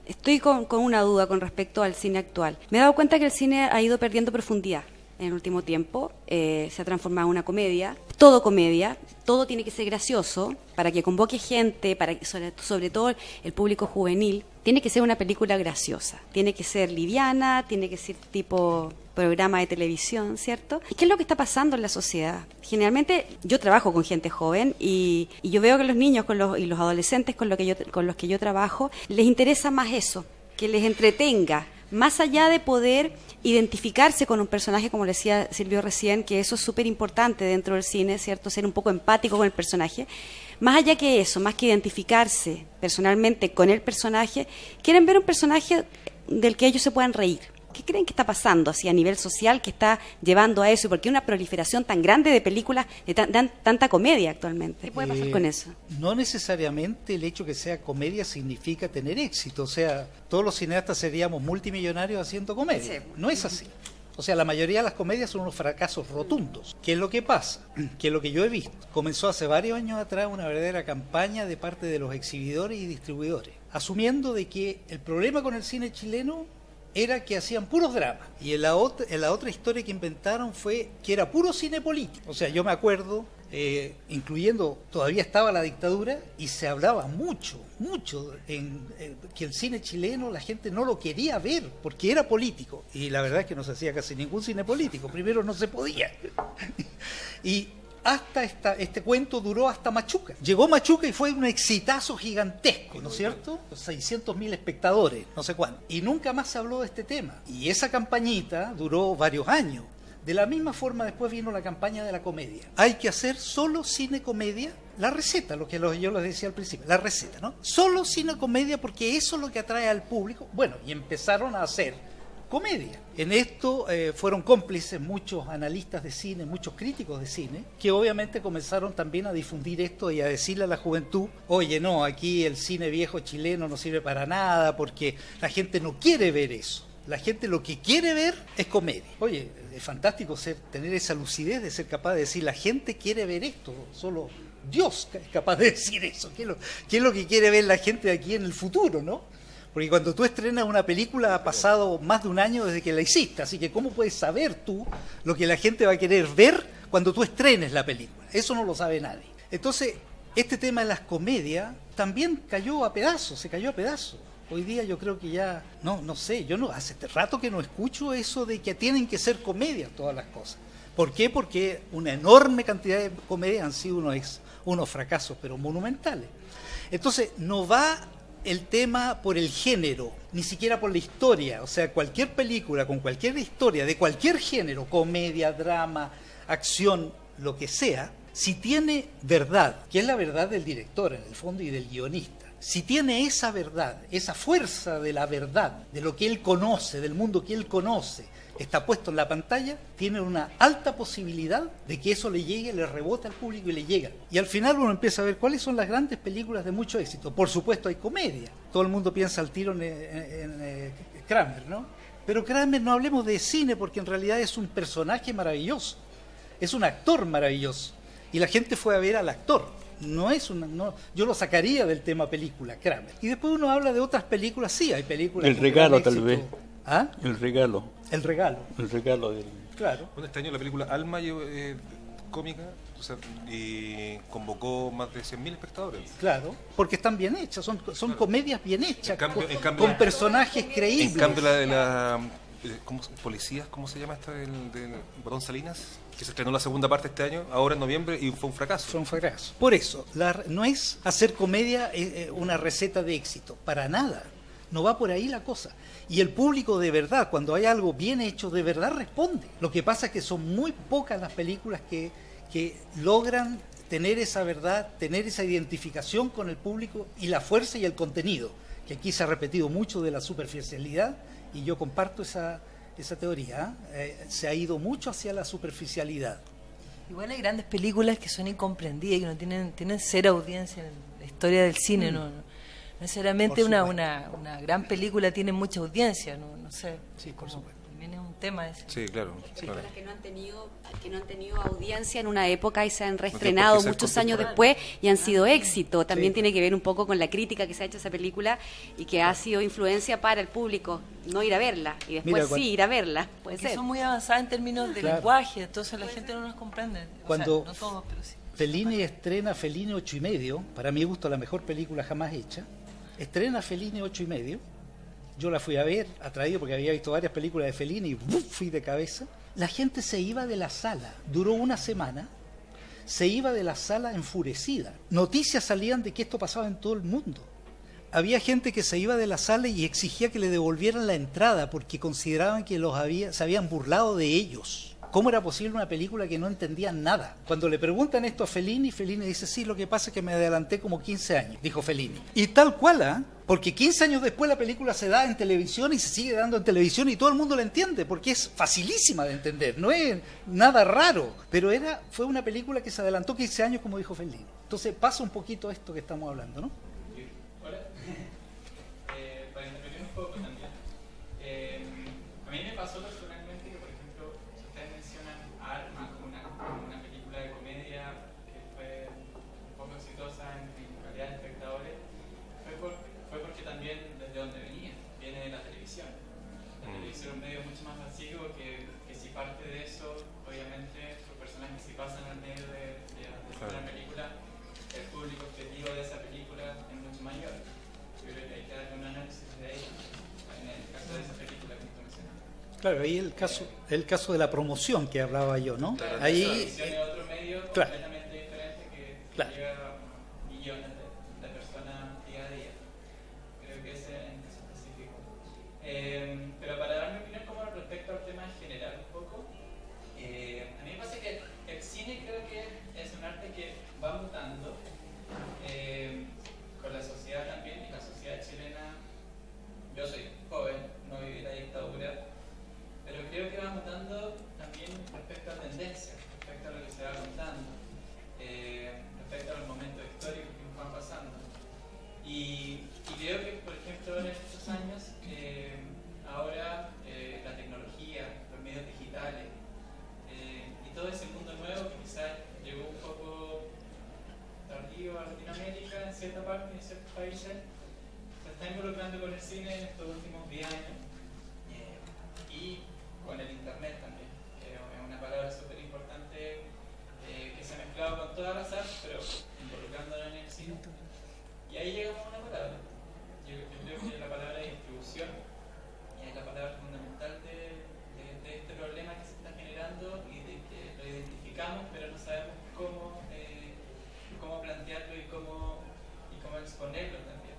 estoy con una duda con respecto al cine actual. Me he dado cuenta que el cine ha ido perdiendo profundidad en el último tiempo, se ha transformado en una comedia, todo tiene que ser gracioso para que convoque gente, para que, sobre todo el público juvenil. Tiene que ser una película graciosa, tiene que ser liviana, tiene que ser tipo programa de televisión, ¿cierto? ¿Y qué es lo que está pasando en la sociedad? Generalmente yo trabajo con gente joven y yo veo que los niños y los adolescentes con los que yo trabajo les interesa más eso, que les entretenga, más allá de poder identificarse con un personaje, como le decía Silvio recién, que eso es súper importante dentro del cine, ¿cierto? Ser un poco empático con el personaje. Más allá que eso, más que identificarse personalmente con el personaje, quieren ver un personaje del que ellos se puedan reír. ¿Qué creen que está pasando así a nivel social que está llevando a eso? ¿Y por qué una proliferación tan grande de películas de tanta comedia actualmente? ¿Qué puede pasar con eso? No necesariamente el hecho que sea comedia significa tener éxito. O sea, todos los cineastas seríamos multimillonarios haciendo comedia. Sí. No es así. O sea, la mayoría de las comedias son unos fracasos rotundos. ¿Qué es lo que pasa? Que es lo que yo he visto. Comenzó hace varios años atrás una verdadera campaña de parte de los exhibidores y distribuidores, asumiendo de que el problema con el cine chileno era que hacían puros dramas. Y en la otra historia que inventaron fue que era puro cine político. O sea, yo me acuerdo, incluyendo, todavía estaba la dictadura, y se hablaba mucho que el cine chileno la gente no lo quería ver porque era político. Y la verdad es que no se hacía casi ningún cine político. Primero no se podía. Y hasta este cuento duró hasta Machuca. Llegó Machuca y fue un exitazo gigantesco, ¿no es cierto? 600.000 espectadores, no sé cuánto. Y nunca más se habló de este tema. Y esa campañita duró varios años. De la misma forma después vino la campaña de la comedia. Hay que hacer solo cine comedia, la receta, yo les decía al principio, la receta, ¿no? Solo cine comedia porque eso es lo que atrae al público. Bueno, y empezaron a hacer comedia. En esto fueron cómplices muchos analistas de cine, muchos críticos de cine, que obviamente comenzaron también a difundir esto y a decirle a la juventud, oye, no, aquí el cine viejo chileno no sirve para nada porque la gente no quiere ver eso. La gente lo que quiere ver es comedia. Oye, es fantástico tener esa lucidez de ser capaz de decir, la gente quiere ver esto, solo Dios es capaz de decir eso. ¿Qué es lo que quiere ver la gente aquí en el futuro, no? Porque cuando tú estrenas una película ha pasado más de un año desde que la hiciste, así que ¿cómo puedes saber tú lo que la gente va a querer ver cuando tú estrenes la película? Eso no lo sabe nadie. Entonces, este tema de las comedias también cayó a pedazos, se cayó a pedazos. Hoy día yo creo que ya, no sé, hace rato que no escucho eso de que tienen que ser comedias todas las cosas. ¿Por qué? Porque una enorme cantidad de comedias han sido unos fracasos, pero monumentales. Entonces, no va el tema por el género, ni siquiera por la historia. O sea, cualquier película con cualquier historia, de cualquier género, comedia, drama, acción, lo que sea, si tiene verdad, que es la verdad del director en el fondo y del guionista, si tiene esa verdad, esa fuerza de la verdad, de lo que él conoce, del mundo que él conoce, está puesto en la pantalla, tiene una alta posibilidad de que eso le llegue, le rebote al público y le llega. Y al final uno empieza a ver cuáles son las grandes películas de mucho éxito. Por supuesto hay comedia. Todo el mundo piensa al tiro en Kramer, ¿no? Pero Kramer, no hablemos de cine porque en realidad es un personaje maravilloso. Es un actor maravilloso. Y la gente fue a ver al actor. Yo lo sacaría del tema película, Kramer. Y después uno habla de otras películas, sí, hay películas. El regalo, tal vez. ¿Ah? El regalo. El regalo. El regalo del. Claro. Bueno, este año la película Alma cómica, o sea, y convocó más de 100.000 espectadores. Claro, porque están bien hechas, son claro, comedias bien hechas, en cambio, con personajes creíbles. En cambio la de la policías, ¿cómo se llama esta del Barón Salinas? Que se estrenó la segunda parte este año, ahora en noviembre, y fue un fracaso. Fue un fracaso. Por eso, no es hacer comedia una receta de éxito, para nada. No va por ahí la cosa. Y el público de verdad, cuando hay algo bien hecho, de verdad responde. Lo que pasa es que son muy pocas las películas que logran tener esa verdad, tener esa identificación con el público y la fuerza y el contenido, que aquí se ha repetido mucho de la superficialidad, y yo comparto esa teoría. Se ha ido mucho hacia la superficialidad. Igual hay grandes películas que son incomprendidas, que no tienen cero audiencia en la historia del cine, no necesariamente una gran película tiene mucha audiencia, no sé. Sí, por supuesto. también es un tema ese. Sí, claro. Películas que no han tenido audiencia en una época y se han reestrenado muchos años después y han sido éxito. También tiene que ver un poco con la crítica que se ha hecho a esa película y que ha sido influencia para el público, no ir a verla y después ir a verla, puede Porque ser. son muy avanzadas en términos de lenguaje, entonces la gente no nos comprende. Cuando o sea, no todos, pero sí. Fellini estrena Fellini 8,5, para mi gusto la mejor película jamás hecha, estrena Fellini 8,5, yo la fui a ver, atraído porque había visto varias películas de Fellini y ¡buf! Fui de cabeza. La gente se iba de la sala, duró una semana, se iba de la sala enfurecida. Noticias salían de que esto pasaba en todo el mundo. Había gente que se iba de la sala y exigía que le devolvieran la entrada porque consideraban que se habían burlado de ellos. ¿Cómo era posible una película que no entendían nada? Cuando le preguntan esto a Fellini, Fellini dice, sí, lo que pasa es que me adelanté como 15 años, dijo Fellini. Y tal cual, ¿eh? Porque 15 años después la película se da en televisión y se sigue dando en televisión y todo el mundo la entiende, porque es facilísima de entender, no es nada raro. Pero fue una película que se adelantó 15 años, como dijo Fellini. Entonces pasa un poquito esto que estamos hablando, ¿no? Hola. Para intervenir un poco también. A mí me pasó personalmente que, por ejemplo, si ustedes mencionan Arma como una película de comedia que fue un poco exitosa en calidad de espectadores, fue porque también desde donde venía, viene de la televisión. La televisión es un medio mucho más masivo que si parte de eso, obviamente, los personajes si pasan al medio de hacer una película, el público objetivo de esa película es mucho mayor. Yo creo que hay que darle un análisis de ahí, en el caso de esa película que tú mencionaste. Claro, ahí el caso de la promoción que hablaba yo, ¿no? Claro, ahí la televisión es otro medio completamente diferente que llega a millones de personas día a día. Creo que ese es el caso específico. Pero para dar mi opinión como respecto al tema en general un poco, a mí me pasa que el cine creo que es un arte que va mutando con la sociedad también, y la sociedad chilena, yo soy joven, no viví la dictadura, pero creo que va mutando también respecto a tendencias, respecto a lo que se va contando, respecto a los momentos históricos que nos van pasando. Y creo que, por ejemplo, en estos años, ahora la tecnología, los medios digitales y todo ese mundo nuevo que quizás llegó un poco tardío a Latinoamérica en cierta parte, en ciertos países, se está involucrando con el cine en estos últimos 10 años y con el internet también, que es una palabra súper importante que se ha mezclado con todas las artes, pero involucrándola en el cine. Y ahí llegamos a una palabra. Yo creo que la palabra de distribución es la palabra fundamental de este problema que se está generando y de que lo identificamos, pero no sabemos cómo plantearlo y cómo exponerlo también.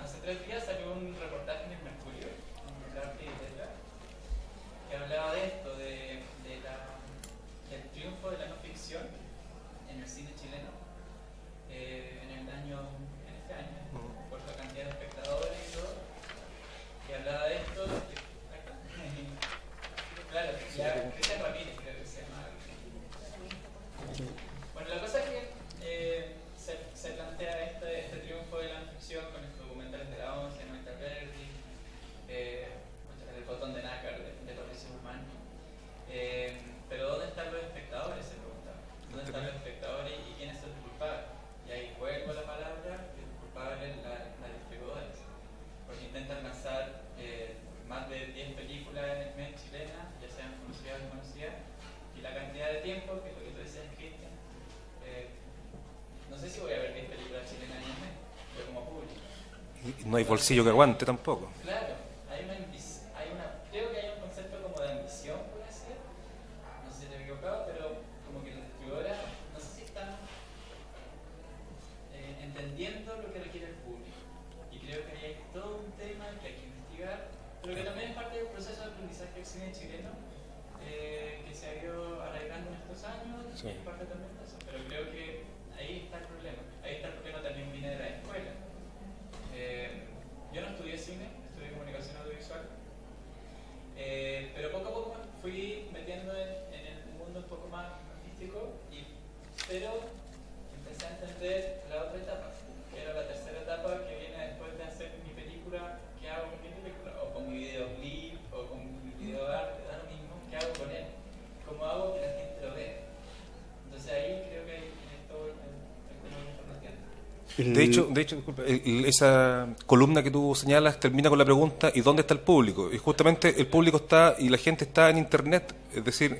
Hace 3 días salió un reportaje en el Mercurio, en el Arte y Letra, que hablaba de esto, del triunfo de la no ficción en el cine chileno en este año, por la cantidad de espectadores y todo, que hablaba de esto. Claro, ya Cristian Ramírez creo que se llama. Bueno, la cosa es que se plantea este triunfo de la no ficción con estos documentales de la ONCE, Noventa Verdi, el botón de nácar de Patricio Guzmán. Pero ¿dónde están los espectadores? Se preguntaba. ¿Dónde están los espectadores y quién es el culpable? Y ahí juego la palabra, que el culpable es la distribuidora, porque intentan lanzar más de 10 películas en el mes chilena, ya sean conocidas o desconocidas, y la cantidad de tiempo, que es lo que tú decías, Cristian, no sé si voy a ver 10 películas chilenas en el mes, yo como público. Y no hay bolsillo que aguante tampoco. Claro, creo que hay un concepto como de ambición, puede ser, no sé si estoy equivocado, pero como que las distribuidoras, no sé si están entendiendo lo que requiere el público. Y creo que ahí hay todo un tema que hay que investigar, pero que también es parte del proceso de aprendizaje del cine chileno, que se ha ido arraigando en estos años, sí. Y es parte también de eso. Pero creo que ahí está el problema. Ahí está el problema, también viene de la escuela. Yo no estudié cine, estudié comunicación audiovisual, pero poco a poco me fui metiendo en el mundo un poco más artístico, pero empecé a entender la otra etapa, que era la tercera etapa que viene después de hacer mi película. ¿Qué hago con mi película? O con mi videoclip, o con mi De hecho, disculpa, esa columna que tú señalas termina con la pregunta ¿y dónde está el público? Y justamente el público está y la gente está en Internet, es decir,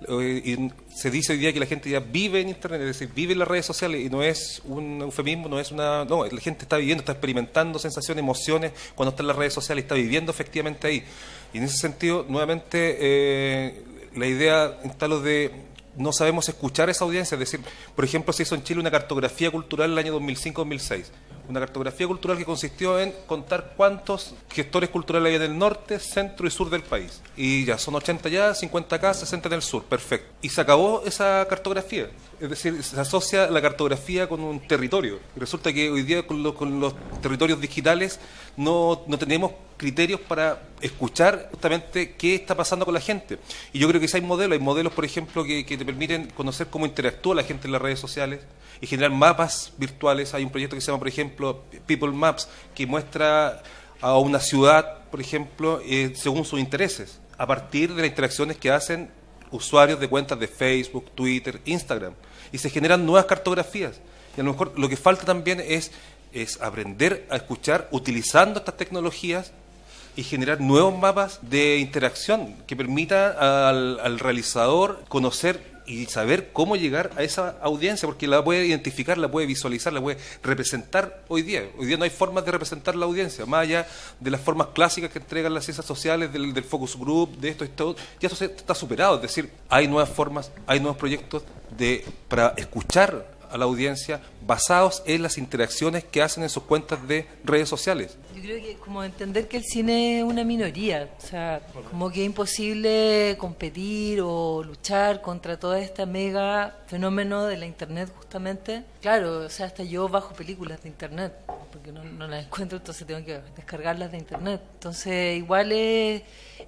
y se dice hoy día que la gente ya vive en Internet, es decir, vive en las redes sociales y no es un eufemismo, no, la gente está viviendo, está experimentando sensaciones, emociones cuando está en las redes sociales, está viviendo efectivamente ahí. Y en ese sentido, nuevamente, la idea instalo de no sabemos escuchar a esa audiencia, es decir, por ejemplo, se hizo en Chile una cartografía cultural en el año 2005-2006, una cartografía cultural que consistió en contar cuántos gestores culturales hay en el norte, centro y sur del país. Y ya, son 80 ya, 50 acá, 60 en el sur, perfecto. Y se acabó esa cartografía, es decir, se asocia la cartografía con un territorio. Y resulta que hoy día con los territorios digitales no tenemos criterios para escuchar justamente qué está pasando con la gente. Y yo creo que sí hay modelos, por ejemplo, que te permiten conocer cómo interactúa la gente en las redes sociales y generar mapas virtuales. Hay un proyecto que se llama, por ejemplo, People Maps, que muestra a una ciudad, por ejemplo, según sus intereses, a partir de las interacciones que hacen usuarios de cuentas de Facebook, Twitter, Instagram. Y se generan nuevas cartografías. Y a lo mejor lo que falta también es aprender a escuchar utilizando estas tecnologías y generar nuevos mapas de interacción que permitan al realizador conocer y saber cómo llegar a esa audiencia, porque la puede identificar, la puede visualizar, la puede representar hoy día. Hoy día no hay formas de representar la audiencia, más allá de las formas clásicas que entregan las ciencias sociales, del focus group, de esto y todo, ya eso está superado. Es decir, hay nuevas formas, hay nuevos proyectos para escuchar a la audiencia basados en las interacciones que hacen en sus cuentas de redes sociales. Yo creo que como entender que el cine es una minoría, o sea, como que es imposible competir o luchar contra toda esta mega fenómeno de la internet justamente. Claro, o sea, hasta yo bajo películas de internet, porque no las encuentro, entonces tengo que descargarlas de internet. Entonces igual es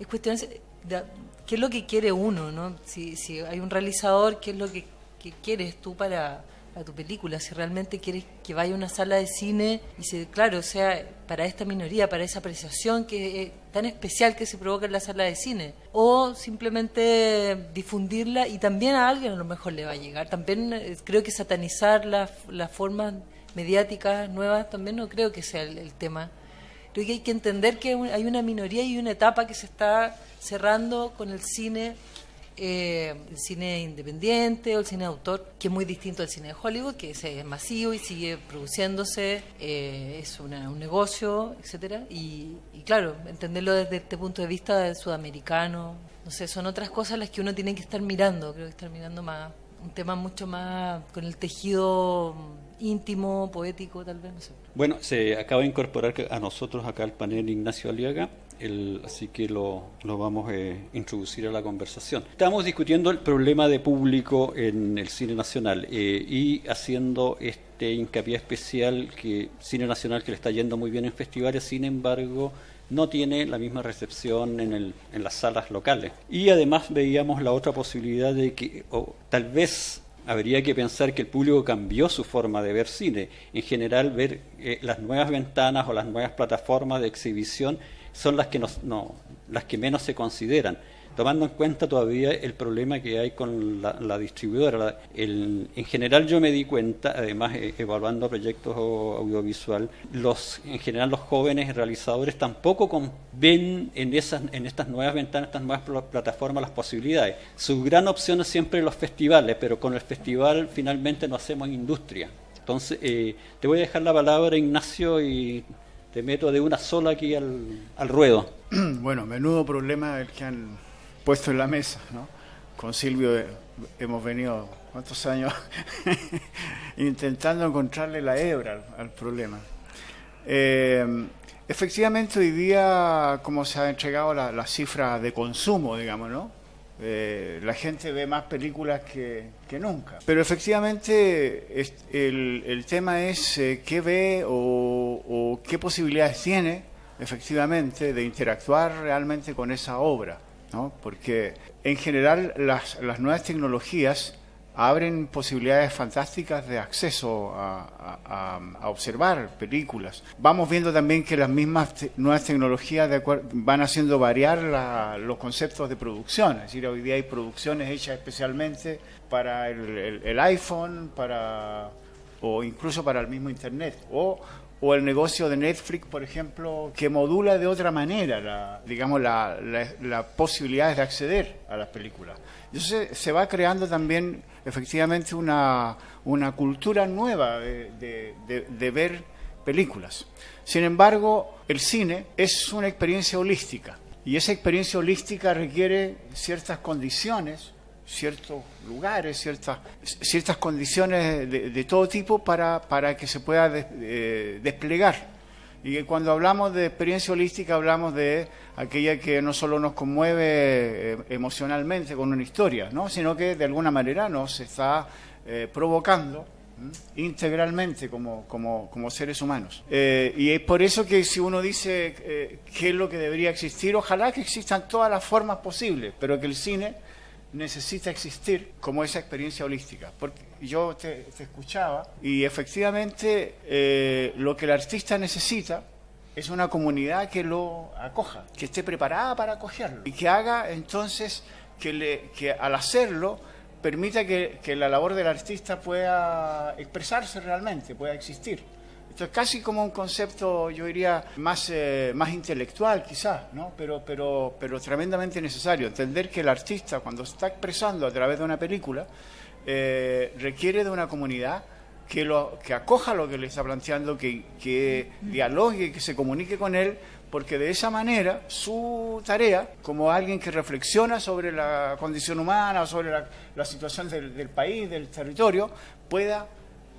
cuestión de qué es lo que quiere uno, ¿no? Si hay un realizador, qué es lo que quieres tú para tu película, si realmente quieres que vaya a una sala de cine y claro, o sea, para esta minoría, para esa apreciación que es tan especial que se provoca en la sala de cine, o simplemente difundirla y también a alguien a lo mejor le va a llegar. También creo que satanizar las formas mediáticas nuevas también no creo que sea el tema. Creo que hay que entender que hay una minoría y una etapa que se está cerrando con el cine independiente o el cine de autor, que es muy distinto al cine de Hollywood, que es masivo y sigue produciéndose, es un negocio, etcétera. Y claro, entenderlo desde este punto de vista sudamericano, no sé, son otras cosas las que uno tiene que estar mirando. Creo que estar mirando más un tema mucho más con el tejido íntimo, poético, tal vez, no sé. Bueno, se acaba de incorporar a nosotros acá al panel Ignacio Aliaga, así que lo vamos a introducir a la conversación. Estamos discutiendo el problema de público en el cine nacional y haciendo este hincapié especial que cine nacional que le está yendo muy bien en festivales, sin embargo, no tiene la misma recepción en las salas locales. Y además veíamos la otra posibilidad de que tal vez habría que pensar que el público cambió su forma de ver cine. En general, ver las nuevas ventanas o las nuevas plataformas de exhibición son las que las que menos se consideran, tomando en cuenta todavía el problema que hay con la distribuidora. En general yo me di cuenta, además evaluando proyectos audiovisual, en general los jóvenes realizadores tampoco ven en estas nuevas ventanas, estas nuevas plataformas las posibilidades. Su gran opción es siempre los festivales, pero con el festival finalmente no hacemos industria. Entonces te voy a dejar la palabra, Ignacio, y te meto de una sola aquí al ruedo. Bueno, menudo problema el que han puesto en la mesa, ¿no? Con Silvio hemos venido, ¿cuántos años? Intentando encontrarle la hebra al problema. Efectivamente, hoy día, como se ha entregado la cifra de consumo, digamos, ¿no? La gente ve más películas que nunca. Pero efectivamente el tema es qué ve o qué posibilidades tiene efectivamente de interactuar realmente con esa obra, ¿no? Porque en general las nuevas tecnologías abren posibilidades fantásticas de acceso a observar películas. Vamos viendo también que las mismas nuevas tecnologías van haciendo variar los conceptos de producción. Es decir, hoy día hay producciones hechas especialmente para el iPhone, para o incluso para el mismo Internet, o el negocio de Netflix, por ejemplo, que modula de otra manera las posibilidades de acceder a las películas. Entonces se va creando también efectivamente una cultura nueva de ver películas. Sin embargo, el cine es una experiencia holística, y esa experiencia holística requiere ciertas condiciones, ciertos lugares, ciertas condiciones de todo tipo para que se pueda desplegar. Y cuando hablamos de experiencia holística hablamos de aquella que no solo nos conmueve emocionalmente con una historia, ¿no?, sino que de alguna manera nos está provocando integralmente como seres humanos. Y es por eso que si uno dice qué es lo que debería existir, ojalá que existan todas las formas posibles, pero que el cine necesita existir como esa experiencia holística. Porque yo te escuchaba y efectivamente lo que el artista necesita es una comunidad que lo acoja, que esté preparada para acogerlo y que haga entonces que al hacerlo permita que la labor del artista pueda expresarse realmente, pueda existir. Esto es casi como un concepto, yo diría, más intelectual quizás, ¿no? Pero tremendamente necesario. Entender que el artista, cuando está expresando a través de una película, requiere de una comunidad que acoja lo que le está planteando, que dialogue, que se comunique con él, porque de esa manera su tarea, como alguien que reflexiona sobre la condición humana, sobre la situación del país, del territorio, pueda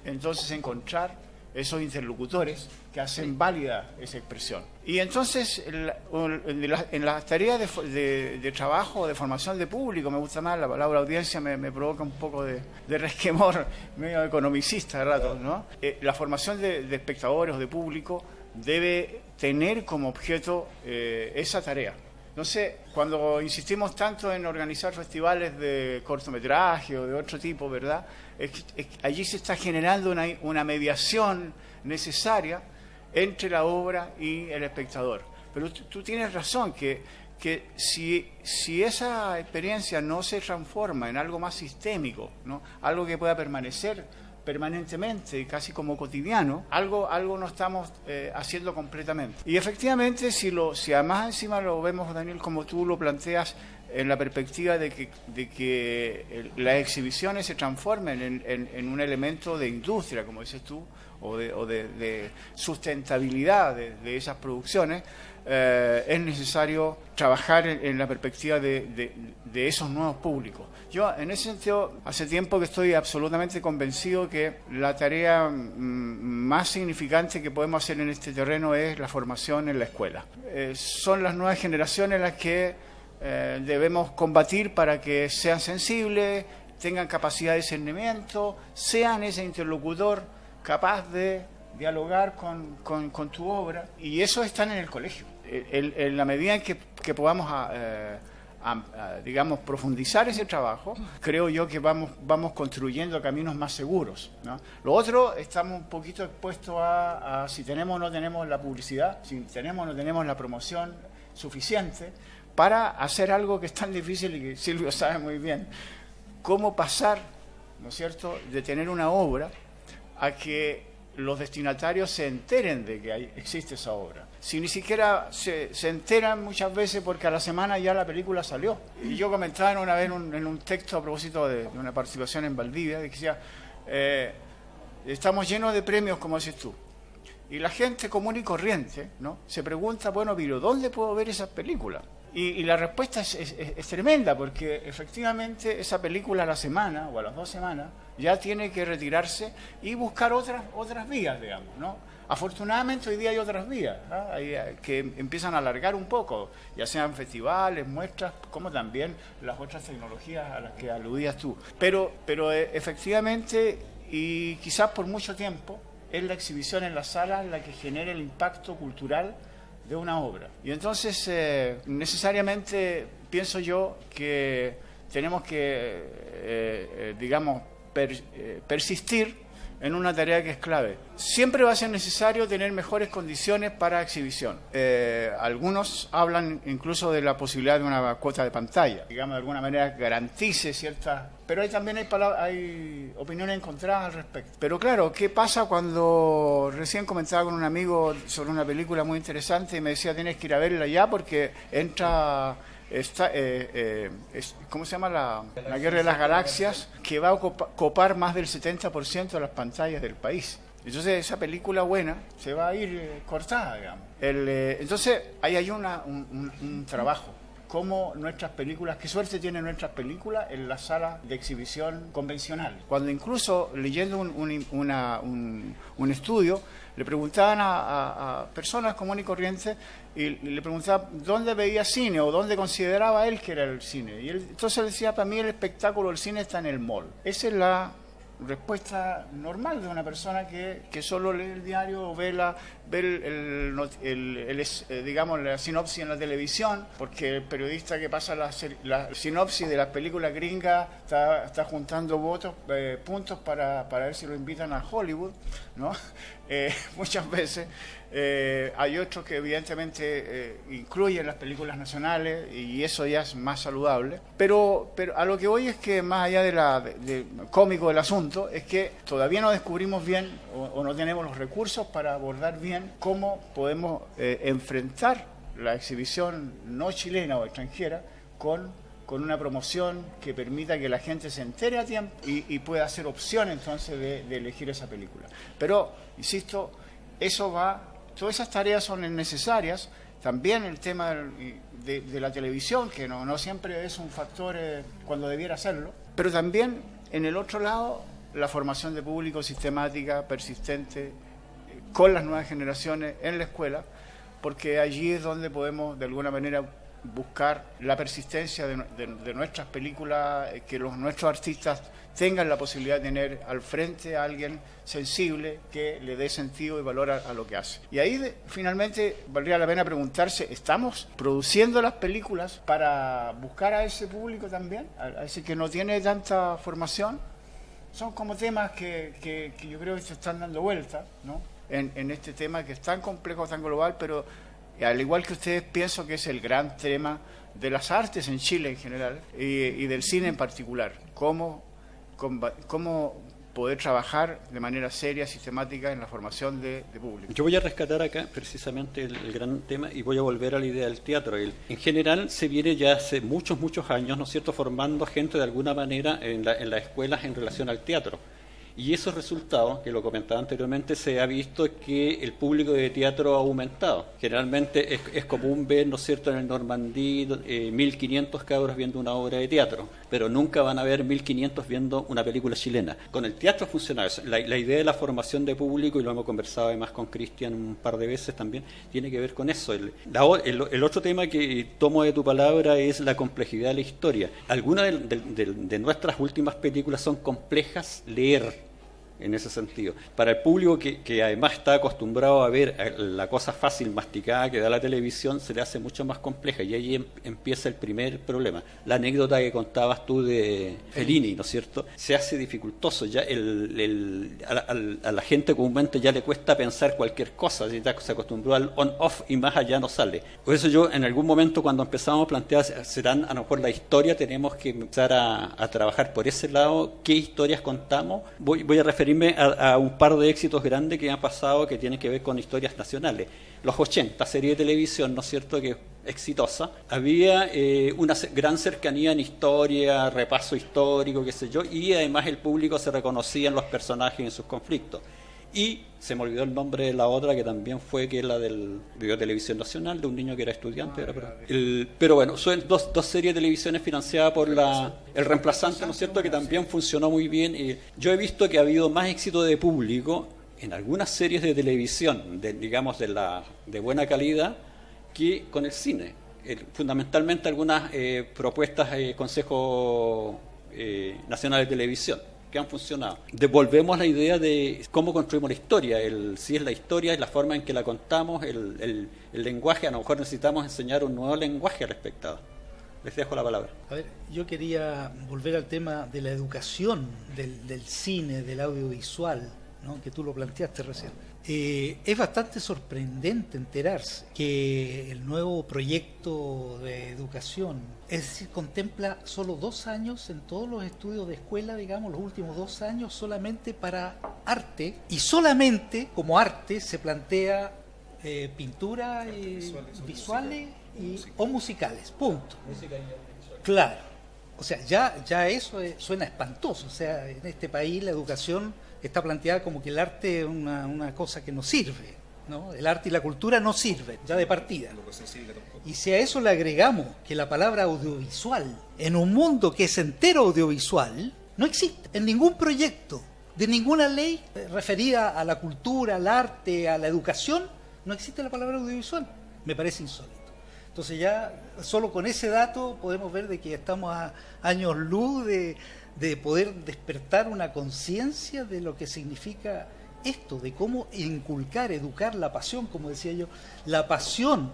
entonces encontrar esos interlocutores que hacen válida esa expresión. Y entonces en las tareas de trabajo, de formación de público, me gusta más la palabra audiencia, me provoca un poco de resquemor medio economicista de rato, ¿no? La formación de espectadores o de público debe tener como objeto esa tarea. Entonces, cuando insistimos tanto en organizar festivales de cortometraje o de otro tipo, ¿verdad?, allí se está generando una mediación necesaria entre la obra y el espectador. Pero tú tienes razón, que si esa experiencia no se transforma en algo más sistémico, ¿no?, algo que pueda permanecer permanentemente, casi como cotidiano, algo no estamos haciendo completamente. Y efectivamente, si además encima lo vemos, Daniel, como tú lo planteas, en la perspectiva de que las exhibiciones se transformen en un elemento de industria, como dices tú, o de sustentabilidad de esas producciones, es necesario trabajar en la perspectiva de esos nuevos públicos. Yo, en ese sentido, hace tiempo que estoy absolutamente convencido que la tarea más significante que podemos hacer en este terreno es la formación en la escuela. Son las nuevas generaciones las que debemos combatir para que sean sensibles, tengan capacidad de discernimiento, sean ese interlocutor capaz de dialogar con tu obra, y eso está en el colegio. En la medida en que podamos digamos, profundizar ese trabajo, creo yo que vamos construyendo caminos más seguros, ¿no? Lo otro, estamos un poquito expuestos a si tenemos o no tenemos la publicidad, si tenemos o no tenemos la promoción suficiente para hacer algo que es tan difícil y que Silvio sabe muy bien, cómo pasar, ¿no es cierto?, de tener una obra a que los destinatarios se enteren de que existe esa obra. Si ni siquiera se enteran muchas veces porque a la semana ya la película salió. Y yo comentaba una vez en un texto a propósito de una participación en Valdivia, que decía, estamos llenos de premios, como dices tú. Y la gente común y corriente, ¿no?, se pregunta, bueno, pero ¿dónde puedo ver esas películas? Y la respuesta es tremenda, porque efectivamente esa película a la semana o a las 2 semanas ya tiene que retirarse y buscar otras vías, digamos, ¿no? Afortunadamente hoy día hay otras vías, ¿no?, que empiezan a alargar un poco, ya sean festivales, muestras, como también las otras tecnologías a las que aludías tú. Pero efectivamente, y quizás por mucho tiempo, es la exhibición en la sala la que genera el impacto cultural de una obra. Y entonces necesariamente pienso yo que tenemos que digamos persistir en una tarea que es clave. Siempre va a ser necesario tener mejores condiciones para exhibición. Algunos hablan incluso de la posibilidad de una cuota de pantalla, digamos, de alguna manera garantice ciertas... Pero también hay opiniones encontradas al respecto. Pero claro, ¿qué pasa cuando recién comentaba con un amigo sobre una película muy interesante y me decía, tienes que ir a verla ya porque entra... ¿cómo se llama? La Guerra de las Galaxias, que va a copar más del 70% de las pantallas del país. Entonces esa película buena se va a ir cortada, digamos. Entonces ahí hay un trabajo. Como nuestras películas, qué suerte tienen nuestras películas en la sala de exhibición convencional. Cuando incluso leyendo un estudio, le preguntaban a personas comunes y corrientes y le preguntaban dónde veía cine o dónde consideraba él que era el cine. Y él entonces decía, para mí el espectáculo del cine está en el mall. Esa es la respuesta normal de una persona que solo lee el diario o ve digamos, la sinopsis en la televisión, porque el periodista que pasa la sinopsis de las películas gringas está juntando puntos para ver si lo invitan a Hollywood, ¿no? Muchas veces. Hay otros que evidentemente incluyen las películas nacionales y eso ya es más saludable, pero a lo que voy es que más allá de cómico del asunto es que todavía no descubrimos bien o no tenemos los recursos para abordar bien cómo podemos enfrentar la exhibición no chilena o extranjera con una promoción que permita que la gente se entere a tiempo y pueda hacer opción entonces de elegir esa película. Pero, insisto, todas esas tareas son necesarias. También el tema de la televisión, que no siempre es un factor cuando debiera serlo, pero también en el otro lado la formación de público sistemática, persistente, con las nuevas generaciones en la escuela, porque allí es donde podemos de alguna manera buscar la persistencia de nuestras películas, que nuestros artistas tengan la posibilidad de tener al frente a alguien sensible que le dé sentido y valor a lo que hace. Y ahí finalmente valdría la pena preguntarse, ¿estamos produciendo las películas para buscar a ese público también? A ese que no tiene tanta formación. Son como temas que yo creo que se están dando vuelta, ¿no? En este tema que es tan complejo, tan global, pero al igual que ustedes, pienso que es el gran tema de las artes en Chile en general y del cine en particular. Cómo poder trabajar de manera seria, sistemática en la formación de público. Yo voy a rescatar acá precisamente el gran tema y voy a volver a la idea del teatro. En general se viene ya hace muchos años, ¿no es cierto?, formando gente de alguna manera en las escuelas en relación al teatro. Y esos resultados, que lo comentaba anteriormente, se ha visto que el público de teatro ha aumentado. Generalmente es común ver, ¿no es cierto?, en el Normandí 1.500 cabros viendo una obra de teatro, pero nunca van a ver 1.500 viendo una película chilena. Con el teatro funciona eso. La idea de la formación de público, y lo hemos conversado además con Cristian un par de veces también, tiene que ver con eso. El otro tema que tomo de tu palabra es la complejidad de la historia. Algunas de nuestras últimas películas son complejas leer, en ese sentido. Para el público que además está acostumbrado a ver la cosa fácil, masticada que da la televisión, se le hace mucho más compleja y ahí empieza el primer problema. La anécdota que contabas tú de Fellini, ¿no es cierto?, se hace dificultoso. Ya a la gente comúnmente ya le cuesta pensar cualquier cosa, ya se acostumbró al on-off y más allá no sale. Por eso yo en algún momento cuando empezamos a plantear, serán a lo mejor la historia, tenemos que empezar a trabajar por ese lado, qué historias contamos. Voy a referirme a un par de éxitos grandes que han pasado que tienen que ver con historias nacionales. Los 80, serie de televisión, ¿no es cierto?, que exitosa. Había una gran cercanía en historia, repaso histórico, qué sé yo, y además el público se reconocía en los personajes y en sus conflictos. Y se me olvidó el nombre de la otra que también fue, que es la del video Televisión Nacional, de un niño que era estudiante. Pero bueno, son dos series de televisiones financiadas por El Reemplazante, ¿no es cierto?, que también funcionó muy bien. Yo he visto que ha habido más éxito de público en algunas series de televisión, de buena calidad, que con el cine. Fundamentalmente algunas propuestas Consejo Nacional de Televisión, que han funcionado. Devolvemos la idea de cómo construimos la historia, si es la historia, es la forma en que la contamos, el lenguaje. A lo mejor necesitamos enseñar un nuevo lenguaje al espectador. Les dejo la palabra. A ver, yo quería volver al tema de la educación del cine, del audiovisual, ¿no? Que tú lo planteaste recién. Es bastante sorprendente enterarse que el nuevo proyecto de educación, es decir, contempla solo 2 años en todos los estudios de escuela, digamos, los últimos 2 años solamente para arte, y solamente como arte se plantea pintura, visuales o musicales, punto. Claro, o sea, ya eso suena espantoso. O sea, en este país la educación está planteada como que el arte es una cosa que no sirve, ¿no? El arte y la cultura no sirven, ya de partida. Y si a eso le agregamos que la palabra audiovisual, en un mundo que es entero audiovisual, no existe en ningún proyecto de ninguna ley referida a la cultura, al arte, a la educación, no existe la palabra audiovisual. Me parece insólito. Entonces ya solo con ese dato podemos ver de que estamos a años luz de poder despertar una conciencia de lo que significa esto, de cómo inculcar, educar la pasión, como decía yo, la pasión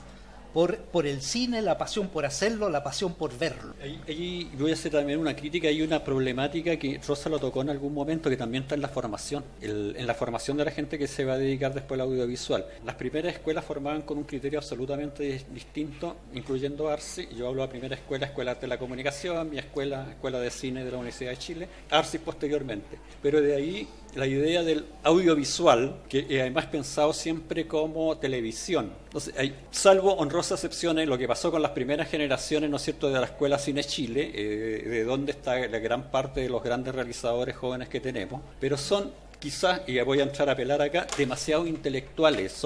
por el cine, la pasión por hacerlo, la pasión por verlo. Allí voy a hacer también una crítica. Hay una problemática que Rosa lo tocó en algún momento, que también está en la formación, en la formación de la gente que se va a dedicar después al audiovisual. Las primeras escuelas formaban con un criterio absolutamente distinto, incluyendo ARCI. Yo hablo de la primera escuela, Escuela de Arte de la Comunicación, mi escuela de Cine de la Universidad de Chile, ARCI posteriormente. Pero de ahí la idea del audiovisual, que además pensado siempre como televisión. Entonces, salvo honrosas excepciones, lo que pasó con las primeras generaciones, ¿no es cierto?, de la Escuela Cine Chile, de donde está la gran parte de los grandes realizadores jóvenes que tenemos, pero son quizás, y voy a entrar a apelar acá, demasiado intelectuales.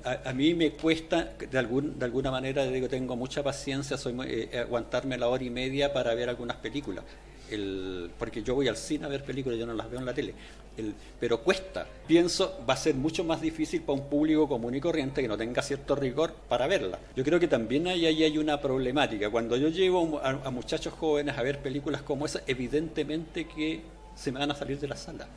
A mí me cuesta, de alguna manera, digo, tengo mucha paciencia, aguantarme la hora y media para ver algunas películas. Porque yo voy al cine a ver películas, yo no las veo en la tele. Pero cuesta. Pienso, va a ser mucho más difícil para un público común y corriente que no tenga cierto rigor para verla. Yo creo que también ahí hay una problemática. Cuando yo llevo a muchachos jóvenes a ver películas como esa, evidentemente que se me van a salir de la sala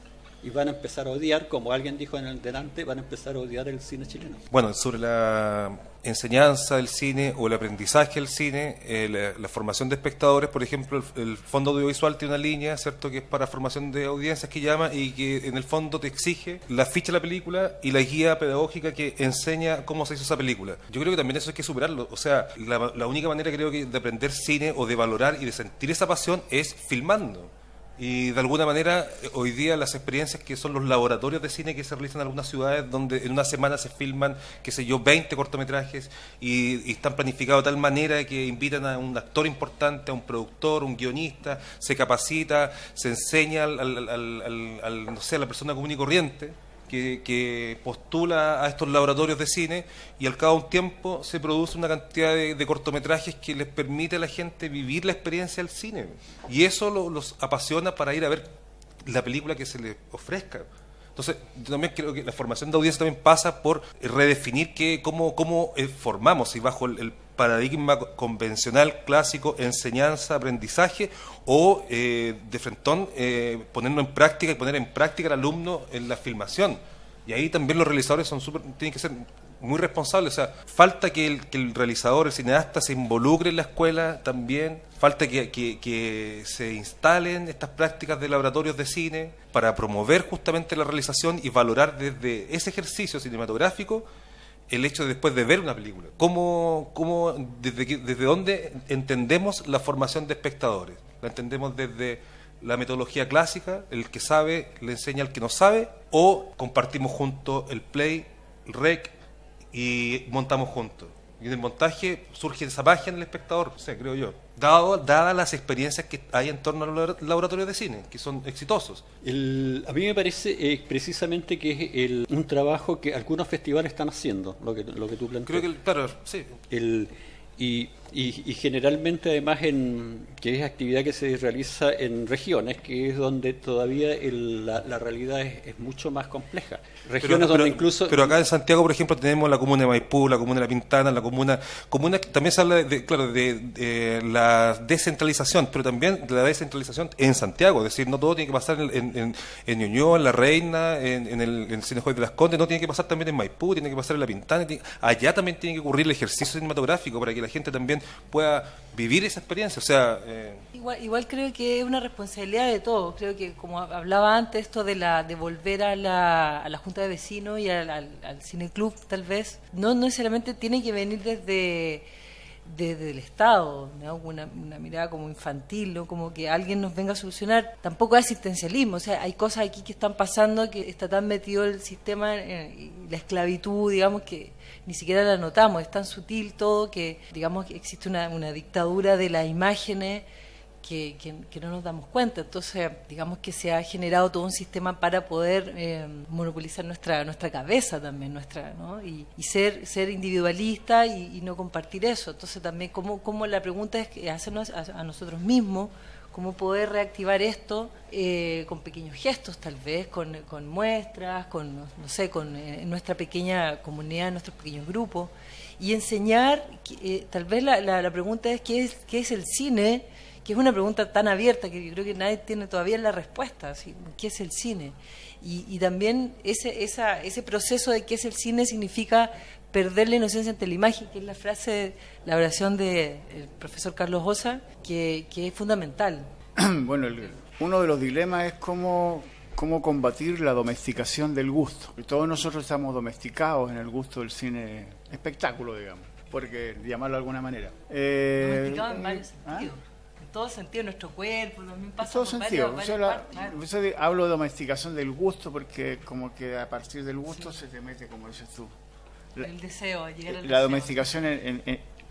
y van a empezar a odiar, como alguien dijo en el delante, van a empezar a odiar el cine chileno. Bueno, sobre la enseñanza del cine o el aprendizaje del cine, la formación de espectadores, por ejemplo, el Fondo Audiovisual tiene una línea, ¿cierto?, que es para formación de audiencias, que llama, y que en el fondo te exige la ficha de la película y la guía pedagógica que enseña cómo se hizo esa película. Yo creo que también eso hay que superarlo. O sea, la única manera, creo que, de aprender cine o de valorar y de sentir esa pasión es filmando. Y de alguna manera, hoy día las experiencias que son los laboratorios de cine que se realizan en algunas ciudades, donde en una semana se filman, qué sé yo, 20 cortometrajes y están planificados de tal manera que invitan a un actor importante, a un productor, un guionista, se capacita, se enseña no sé, a la persona común y corriente que postula a estos laboratorios de cine, y al cabo de un tiempo se produce una cantidad de cortometrajes que les permite a la gente vivir la experiencia del cine, y eso los apasiona para ir a ver la película que se les ofrezca. Entonces, yo también creo que la formación de audiencia también pasa por redefinir cómo formamos, y bajo el paradigma convencional, clásico, enseñanza, aprendizaje, o de frentón ponerlo en práctica y poner en práctica al alumno en la filmación. Y ahí también los realizadores tienen que ser muy responsables. O sea, falta que el realizador, el cineasta, se involucre en la escuela también. Falta que se instalen estas prácticas de laboratorios de cine para promover justamente la realización y valorar desde ese ejercicio cinematográfico el hecho de después de ver una película. ¿Desde dónde entendemos la formación de espectadores? ¿La entendemos desde la metodología clásica, el que sabe le enseña al que no sabe, o compartimos juntos el play, el rec, y montamos juntos? Y en el montaje surge esa magia en el espectador, o sea, creo yo, dadas las experiencias que hay en torno a los laboratorios de cine, que son exitosos. A mí me parece precisamente que es un trabajo que algunos festivales están haciendo, lo que tú planteas. Creo que, claro, sí. Y generalmente, además, que es actividad que se realiza en regiones, que es donde todavía la realidad es mucho más compleja. Regiones donde incluso... Pero acá en Santiago, por ejemplo, tenemos la comuna de Maipú, la comuna de La Pintana, la comuna también se habla de la descentralización, pero también de la descentralización en Santiago. Es decir, no todo tiene que pasar en Ñuñoa, en La Reina, en el Cine Juez de las Condes, no tiene que pasar también en Maipú, tiene que pasar en La Pintana, allá también tiene que ocurrir el ejercicio cinematográfico para que la gente también pueda vivir esa experiencia. O sea, Igual creo que es una responsabilidad de todos. Creo que, como hablaba antes, esto de volver a la Junta de Vecinos y al Cineclub, tal vez, no necesariamente tiene que venir desde el Estado, ¿no? Una mirada como infantil, ¿no? Como que alguien nos venga a solucionar. Tampoco es asistencialismo, o sea, hay cosas aquí que están pasando, que está tan metido el sistema y la esclavitud, digamos, que ni siquiera la notamos, es tan sutil todo que, digamos, que existe una dictadura de las imágenes que no nos damos cuenta. Entonces, digamos que se ha generado todo un sistema para poder monopolizar nuestra cabeza también, ¿no? Y ser individualista y no compartir eso. Entonces también como la pregunta es hacernos a nosotros mismos cómo poder reactivar esto con pequeños gestos, tal vez, con muestras, no sé, en nuestra pequeña comunidad, en nuestros pequeños grupos, y enseñar, tal vez la pregunta es ¿qué es el cine?, que es una pregunta tan abierta que yo creo que nadie tiene todavía la respuesta, ¿sí? ¿Qué es el cine? Y también ese proceso de qué es el cine significa perder la inocencia ante la imagen, que es la frase, la oración del profesor Carlos Osa, que es fundamental. Bueno, uno de los dilemas es cómo combatir la domesticación del gusto. Todos nosotros estamos domesticados en el gusto del cine espectáculo, digamos, porque llamarlo de alguna manera. Domesticado en varios sentidos. En todo sentido, nuestro cuerpo también pasa todo por sentido. varias partes, claro. Yo hablo de domesticación del gusto porque como que a partir del gusto se te mete, como dices tú, El deseo, llegar al la deseo. domesticación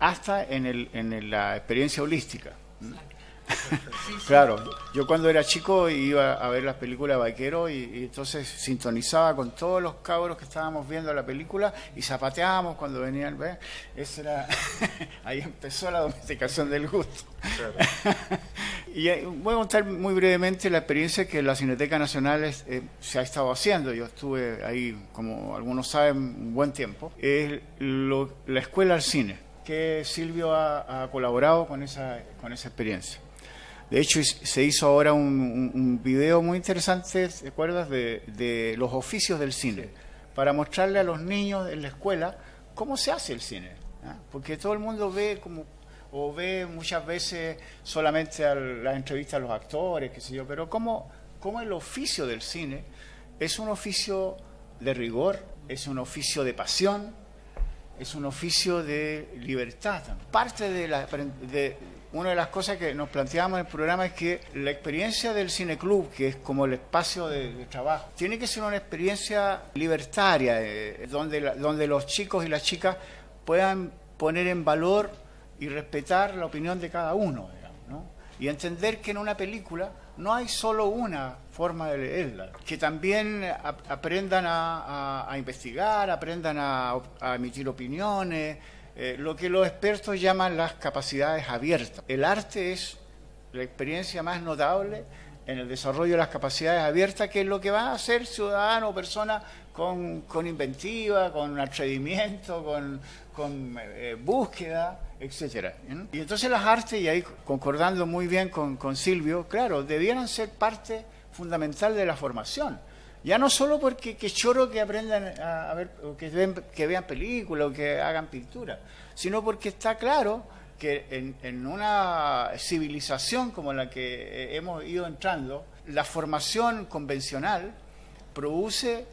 hasta en la experiencia holística. Claro, yo cuando era chico iba a ver las películas de vaqueros y entonces sintonizaba con todos los cabros que estábamos viendo la película y zapateábamos cuando venían, ¿ves? Eso era ahí empezó la domesticación del gusto. Claro. Y voy a contar muy brevemente la experiencia que la Cineteca Nacional se ha estado haciendo. Yo estuve ahí, como algunos saben, un buen tiempo. Es la Escuela al Cine, que Silvio ha colaborado con esa experiencia. De hecho, se hizo ahora un video muy interesante, ¿te acuerdas?, de los oficios del cine, para mostrarle a los niños en la escuela cómo se hace el cine, ¿no? Porque todo el mundo ve ve muchas veces solamente las entrevistas a los actores, qué sé yo, pero cómo el oficio del cine es un oficio de rigor, es un oficio de pasión, es un oficio de libertad. Parte una de las cosas que nos planteamos en el programa es que la experiencia del cineclub, que es como el espacio de trabajo, tiene que ser una experiencia libertaria, donde los chicos y las chicas puedan poner en valor y respetar la opinión de cada uno, digamos, ¿no? Y entender que en una película no hay solo una forma de leerla, que también aprendan a investigar, aprendan a emitir opiniones, lo que los expertos llaman las capacidades abiertas. El arte es la experiencia más notable en el desarrollo de las capacidades abiertas, que es lo que va a hacer ciudadano o persona con inventiva, con atrevimiento, con búsqueda, etcétera. Y entonces las artes, y ahí concordando muy bien con Silvio, claro, debieran ser parte fundamental de la formación. Ya no solo porque que choro que aprendan a ver, o que vean películas o que hagan pintura, sino porque está claro que en una civilización como la que hemos ido entrando, la formación convencional produce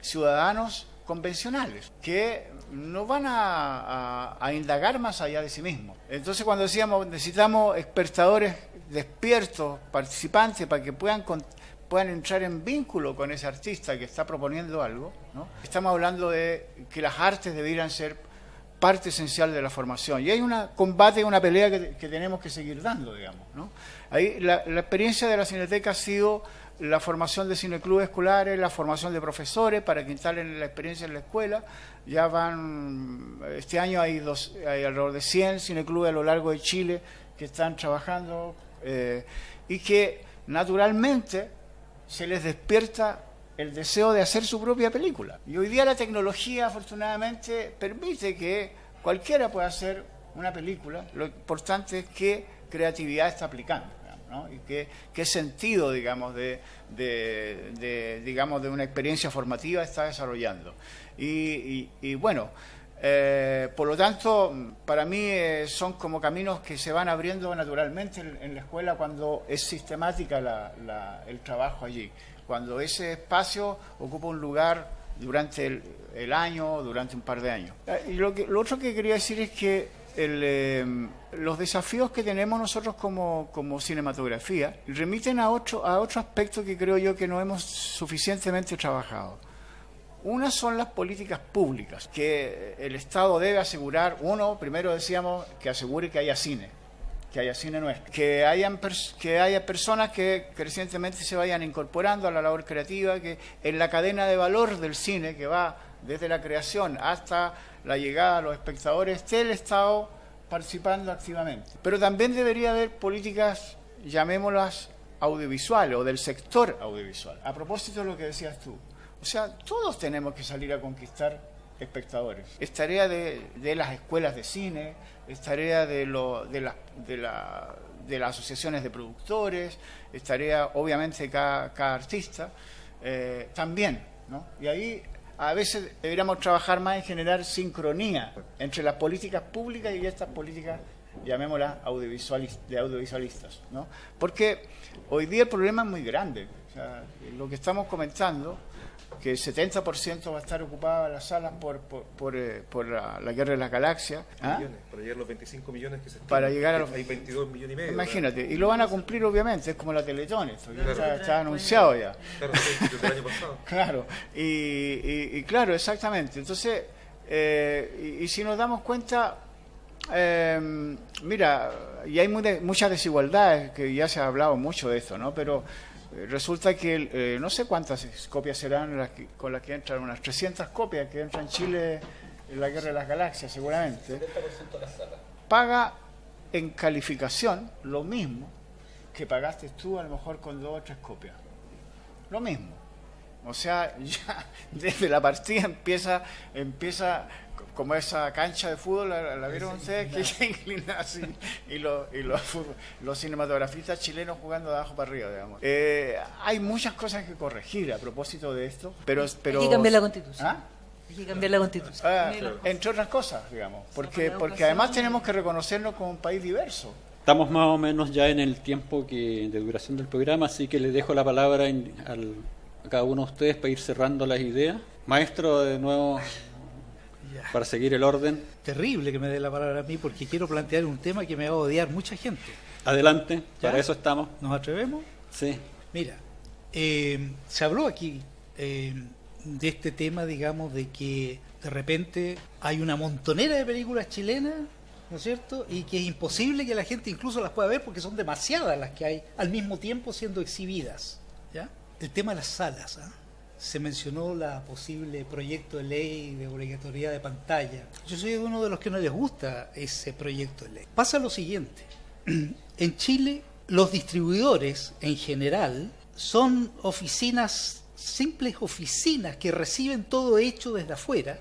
ciudadanos convencionales que no van a indagar más allá de sí mismos. Entonces, cuando decíamos necesitamos espectadores despiertos, participantes, para que puedan entrar en vínculo con ese artista que está proponiendo algo, ¿no? Estamos hablando de que las artes debieran ser parte esencial de la formación. Y hay un combate, una pelea que tenemos que seguir dando, digamos, ¿no? Ahí la experiencia de la Cineteca ha sido la formación de cineclubes escolares, la formación de profesores para que instalen la experiencia en la escuela. Ya este año hay alrededor de 100 cineclubes a lo largo de Chile que están trabajando y que naturalmente se les despierta el deseo de hacer su propia película. Y hoy día la tecnología, afortunadamente, permite que cualquiera pueda hacer una película. Lo importante es qué creatividad está aplicando, ¿no? Y qué sentido, digamos, de una experiencia formativa está desarrollando. Y bueno, Por lo tanto, para mí son como caminos que se van abriendo naturalmente en la escuela cuando es sistemática el trabajo allí, cuando ese espacio ocupa un lugar durante el año, durante un par de años. Y lo otro que quería decir es que los desafíos que tenemos nosotros como cinematografía remiten a otro aspecto que creo yo que no hemos suficientemente trabajado. Una son las políticas públicas, que el Estado debe asegurar. Uno, primero decíamos, que asegure que haya cine nuestro, que haya personas que crecientemente se vayan incorporando a la labor creativa, que en la cadena de valor del cine, que va desde la creación hasta la llegada a los espectadores, esté el Estado participando activamente. Pero también debería haber políticas, llamémoslas audiovisuales o del sector audiovisual. A propósito de lo que decías tú, o sea, todos tenemos que salir a conquistar espectadores. Es tarea de las escuelas de cine, es tarea de las asociaciones de productores, es tarea obviamente de cada artista, también, ¿no? Y ahí a veces deberíamos trabajar más en generar sincronía entre las políticas públicas y estas políticas, llamémoslas audiovisualistas, ¿no? Porque hoy día el problema es muy grande. O sea, lo que estamos comentando, que el 70% va a estar ocupada las salas por la Guerra de las Galaxias. ¿Ah? Para llegar a los 25 millones que se estiman. Para llegar a los... Hay 22 millones y medio. Imagínate, y lo van a cumplir obviamente, es como la Teletón, esto ya está anunciado ya. Claro, desde el año pasado. Claro, y claro, exactamente. Entonces, y si nos damos cuenta, mira, y hay muchas desigualdades, que ya se ha hablado mucho de esto, ¿no? Pero resulta que no sé cuántas copias serán con las que entran, unas 300 copias que entran en Chile en la Guerra de las Galaxias, seguramente. 70% de la sala. Paga en calificación lo mismo que pagaste tú a lo mejor con 2 o 3 copias. Lo mismo. O sea, ya desde la partida empieza como esa cancha de fútbol, ¿la vieron ustedes? Que se inclina así, y los cinematografistas chilenos jugando de abajo para arriba, digamos. Hay muchas cosas que corregir a propósito de esto, pero hay que cambiar la Constitución. ¿Ah? Hay que cambiar la Constitución. Entre otras cosas, digamos, porque además tenemos que reconocernos como un país diverso. Estamos más o menos ya en el tiempo de duración del programa, así que le dejo la palabra a cada uno de ustedes para ir cerrando las ideas. Maestro, de nuevo, para seguir el orden. Terrible que me dé la palabra a mí, porque quiero plantear un tema que me va a odiar mucha gente. Adelante, ¿Ya? para eso estamos. ¿Nos atrevemos? Sí. Mira, se habló aquí de este tema, digamos, de que de repente hay una montonera de películas chilenas, ¿no es cierto? Y que es imposible que la gente incluso las pueda ver porque son demasiadas las que hay al mismo tiempo siendo exhibidas, ¿ya? El tema de las salas, ¿eh? Se mencionó la posible proyecto de ley de obligatoriedad de pantalla. Yo soy uno de los que no les gusta ese proyecto de ley. Pasa lo siguiente. En Chile, los distribuidores en general son oficinas, simples oficinas que reciben todo hecho desde afuera.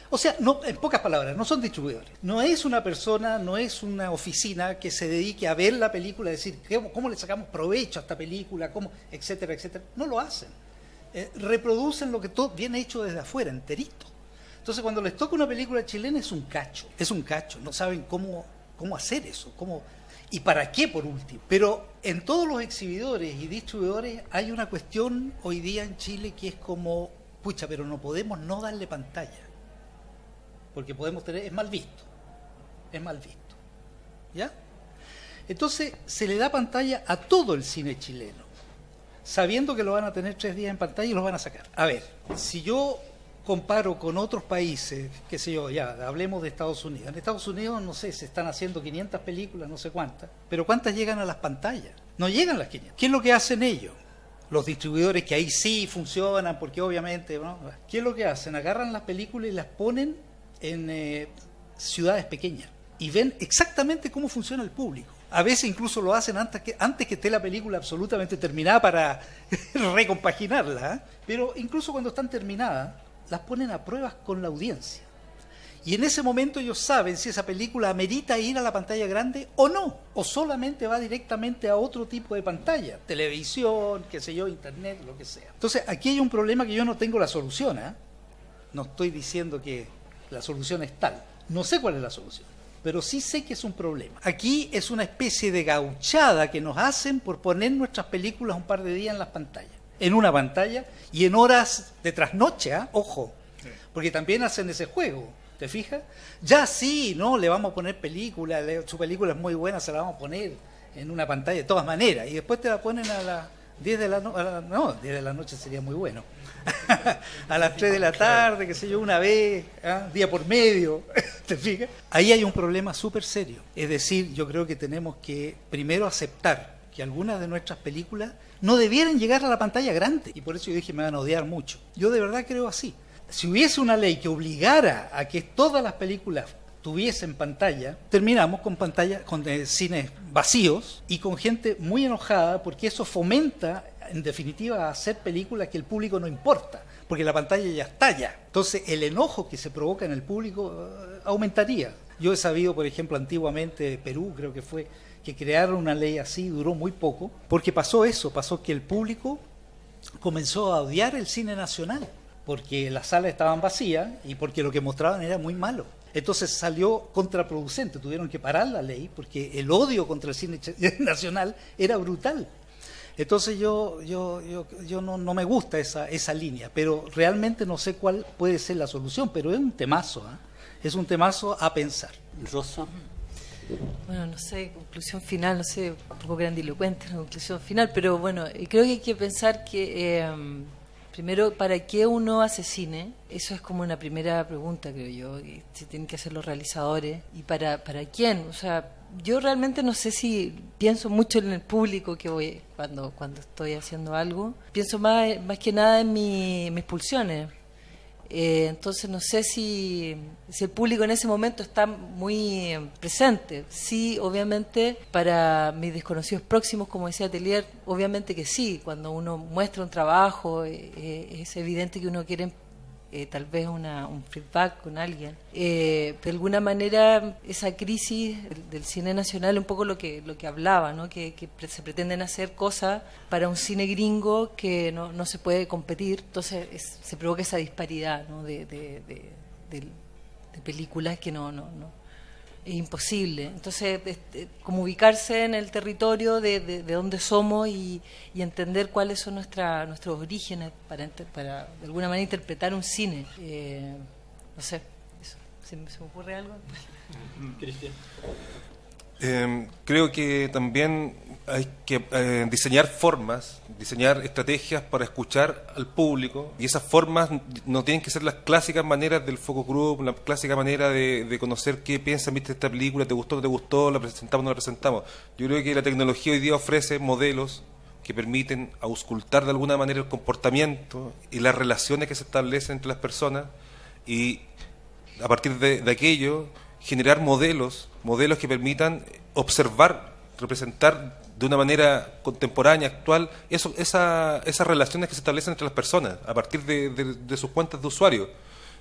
O sea, no, en pocas palabras, no son distribuidores. No es una persona, no es una oficina que se dedique a ver la película, decir cómo le sacamos provecho a esta película, cómo, etcétera, etcétera. No lo hacen. Reproducen lo que todo viene hecho desde afuera, enterito. Entonces, cuando les toca una película chilena es un cacho, no saben cómo hacer eso, y para qué por último. Pero en todos los exhibidores y distribuidores hay una cuestión hoy día en Chile que es como, pucha, pero no podemos no darle pantalla, porque es mal visto, ¿ya? Entonces se le da pantalla a todo el cine chileno, sabiendo que lo van a tener 3 días en pantalla y los van a sacar. A ver, si yo comparo con otros países, qué sé yo, ya, hablemos de Estados Unidos. En Estados Unidos, no sé, se están haciendo 500 películas, no sé cuántas, pero ¿cuántas llegan a las pantallas? No llegan las 500. ¿Qué es lo que hacen ellos? Los distribuidores, que ahí sí funcionan, porque obviamente, ¿no? ¿Qué es lo que hacen? Agarran las películas y las ponen en ciudades pequeñas y ven exactamente cómo funciona el público. A veces incluso lo hacen antes que esté la película absolutamente terminada para recompaginarla, ¿eh? Pero incluso cuando están terminadas, las ponen a pruebas con la audiencia. Y en ese momento ellos saben si esa película amerita ir a la pantalla grande o no, o solamente va directamente a otro tipo de pantalla, televisión, qué sé yo, internet, lo que sea. Entonces, aquí hay un problema que yo no tengo la solución, ¿eh? No estoy diciendo que la solución es tal. No sé cuál es la solución, pero sí sé que es un problema. Aquí es una especie de gauchada que nos hacen por poner nuestras películas un par de días en las pantallas, en una pantalla y en horas de trasnoche, ojo, porque también hacen ese juego, ¿te fijas? Ya sí, no, le vamos a poner película, su película es muy buena, se la vamos a poner en una pantalla de todas maneras, y después te la ponen a las 10 de la noche, no, 10 de la noche sería muy bueno, a las 3 de la tarde, qué sé yo, una vez, día por medio, ¿te fijas? Ahí hay un problema súper serio, es decir, yo creo que tenemos que primero aceptar que algunas de nuestras películas no debieran llegar a la pantalla grande, y por eso yo dije me van a odiar mucho. Yo de verdad creo así. Si hubiese una ley que obligara a que todas las películas tuviesen pantalla, terminamos con cines vacíos y con gente muy enojada, porque eso fomenta, en definitiva, a hacer películas que el público no importa, porque la pantalla ya está ya. Entonces el enojo que se provoca en el público aumentaría. Yo he sabido, por ejemplo, antiguamente, Perú creo que fue, que crearon una ley así, duró muy poco, porque pasó que el público comenzó a odiar el cine nacional, porque las salas estaban vacías y porque lo que mostraban era muy malo. Entonces salió contraproducente, tuvieron que parar la ley porque el odio contra el cine nacional era brutal. Entonces yo no me gusta esa línea, pero realmente no sé cuál puede ser la solución, pero es un temazo, es un temazo a pensar. Rosa. Bueno, no sé, conclusión final, no sé, un poco grandilocuente la conclusión final, pero bueno, creo que hay que pensar que primero, ¿para qué uno hace cine? Eso es como una primera pregunta, creo yo, que se tienen que hacer los realizadores. ¿Y para quién? O sea, yo realmente no sé si pienso mucho en el público que voy cuando estoy haciendo algo. Pienso más que nada en mis pulsiones. Entonces no sé si el público en ese momento está muy presente. Sí, obviamente, para mis desconocidos próximos, como decía Atelier, obviamente que sí. Cuando uno muestra un trabajo, es evidente que uno quiere tal vez un feedback con alguien. De alguna manera, esa crisis del cine nacional, un poco lo que hablaba, ¿no? Que se pretenden hacer cosas para un cine gringo que no se puede competir. Entonces se provoca esa disparidad, ¿no? de películas que no es imposible. Entonces, como ubicarse en el territorio de donde somos y entender cuáles son nuestros orígenes para de alguna manera interpretar un cine. No sé, eso. ¿Se me ocurre algo? Cristian. Creo que también hay que diseñar estrategias para escuchar al público, y esas formas no tienen que ser las clásicas maneras del focus group, la clásica manera de conocer qué piensan, viste esta película, te gustó, no te gustó, la presentamos, no la presentamos. Yo creo que la tecnología hoy día ofrece modelos que permiten auscultar de alguna manera el comportamiento y las relaciones que se establecen entre las personas, y a partir de aquello generar modelos que permitan observar, representar de una manera contemporánea, actual, esas relaciones que se establecen entre las personas a partir de sus cuentas de usuario.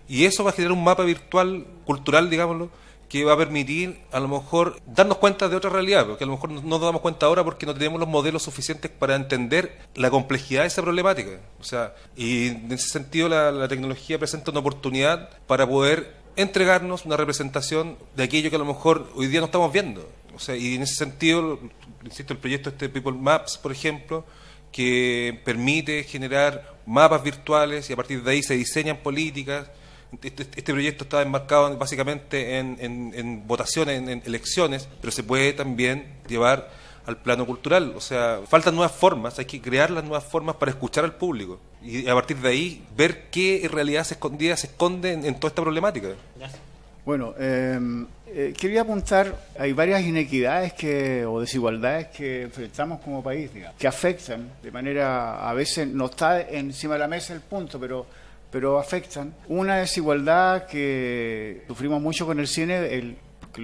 Y eso va a generar un mapa virtual, cultural, digámoslo, que va a permitir a lo mejor darnos cuenta de otra realidad, porque a lo mejor no nos damos cuenta ahora porque no tenemos los modelos suficientes para entender la complejidad de esa problemática. O sea, y en ese sentido la tecnología presenta una oportunidad para poder entregarnos una representación de aquello que a lo mejor hoy día no estamos viendo. O sea, y en ese sentido, insisto, el proyecto People Maps, por ejemplo, que permite generar mapas virtuales y a partir de ahí se diseñan políticas. Este proyecto está enmarcado básicamente en votaciones, en elecciones, pero se puede también llevar al plano cultural. O sea, faltan nuevas formas, hay que crear las nuevas formas para escuchar al público y a partir de ahí ver qué realidad se esconde en toda esta problemática. Bueno, quería apuntar, hay varias inequidades o desigualdades que enfrentamos como país, digamos, que afectan de manera, a veces no está encima de la mesa el punto, pero afectan. Una desigualdad que sufrimos mucho con el cine,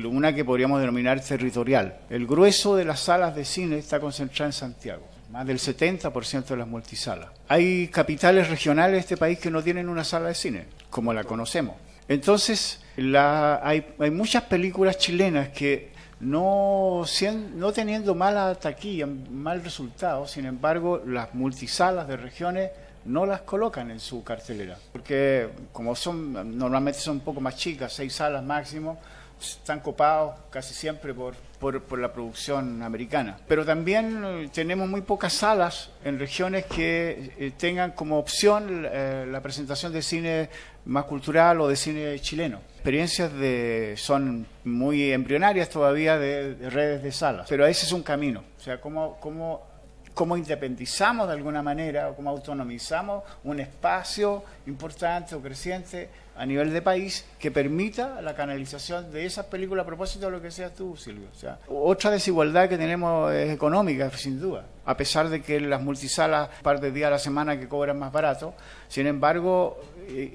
una que podríamos denominar territorial. El grueso de las salas de cine está concentrado en Santiago, más del 70% de las multisalas. Hay capitales regionales de este país que no tienen una sala de cine, como la conocemos. Entonces, hay muchas películas chilenas que no teniendo mala taquilla, mal resultado, sin embargo, las multisalas de regiones no las colocan en su cartelera, porque como normalmente son un poco más chicas, 6 salas máximo, están copados casi siempre por la producción americana. Pero también tenemos muy pocas salas en regiones que tengan como opción la presentación de cine más cultural o de cine chileno. Experiencias son muy embrionarias todavía de redes de salas, pero ese es un camino. O sea, cómo independizamos de alguna manera o cómo autonomizamos un espacio importante o creciente a nivel de país que permita la canalización de esas películas a propósito de lo que seas tú, Silvio. O sea, otra desigualdad que tenemos es económica, sin duda, a pesar de que las multisalas un par de días a la semana que cobran más barato. Sin embargo,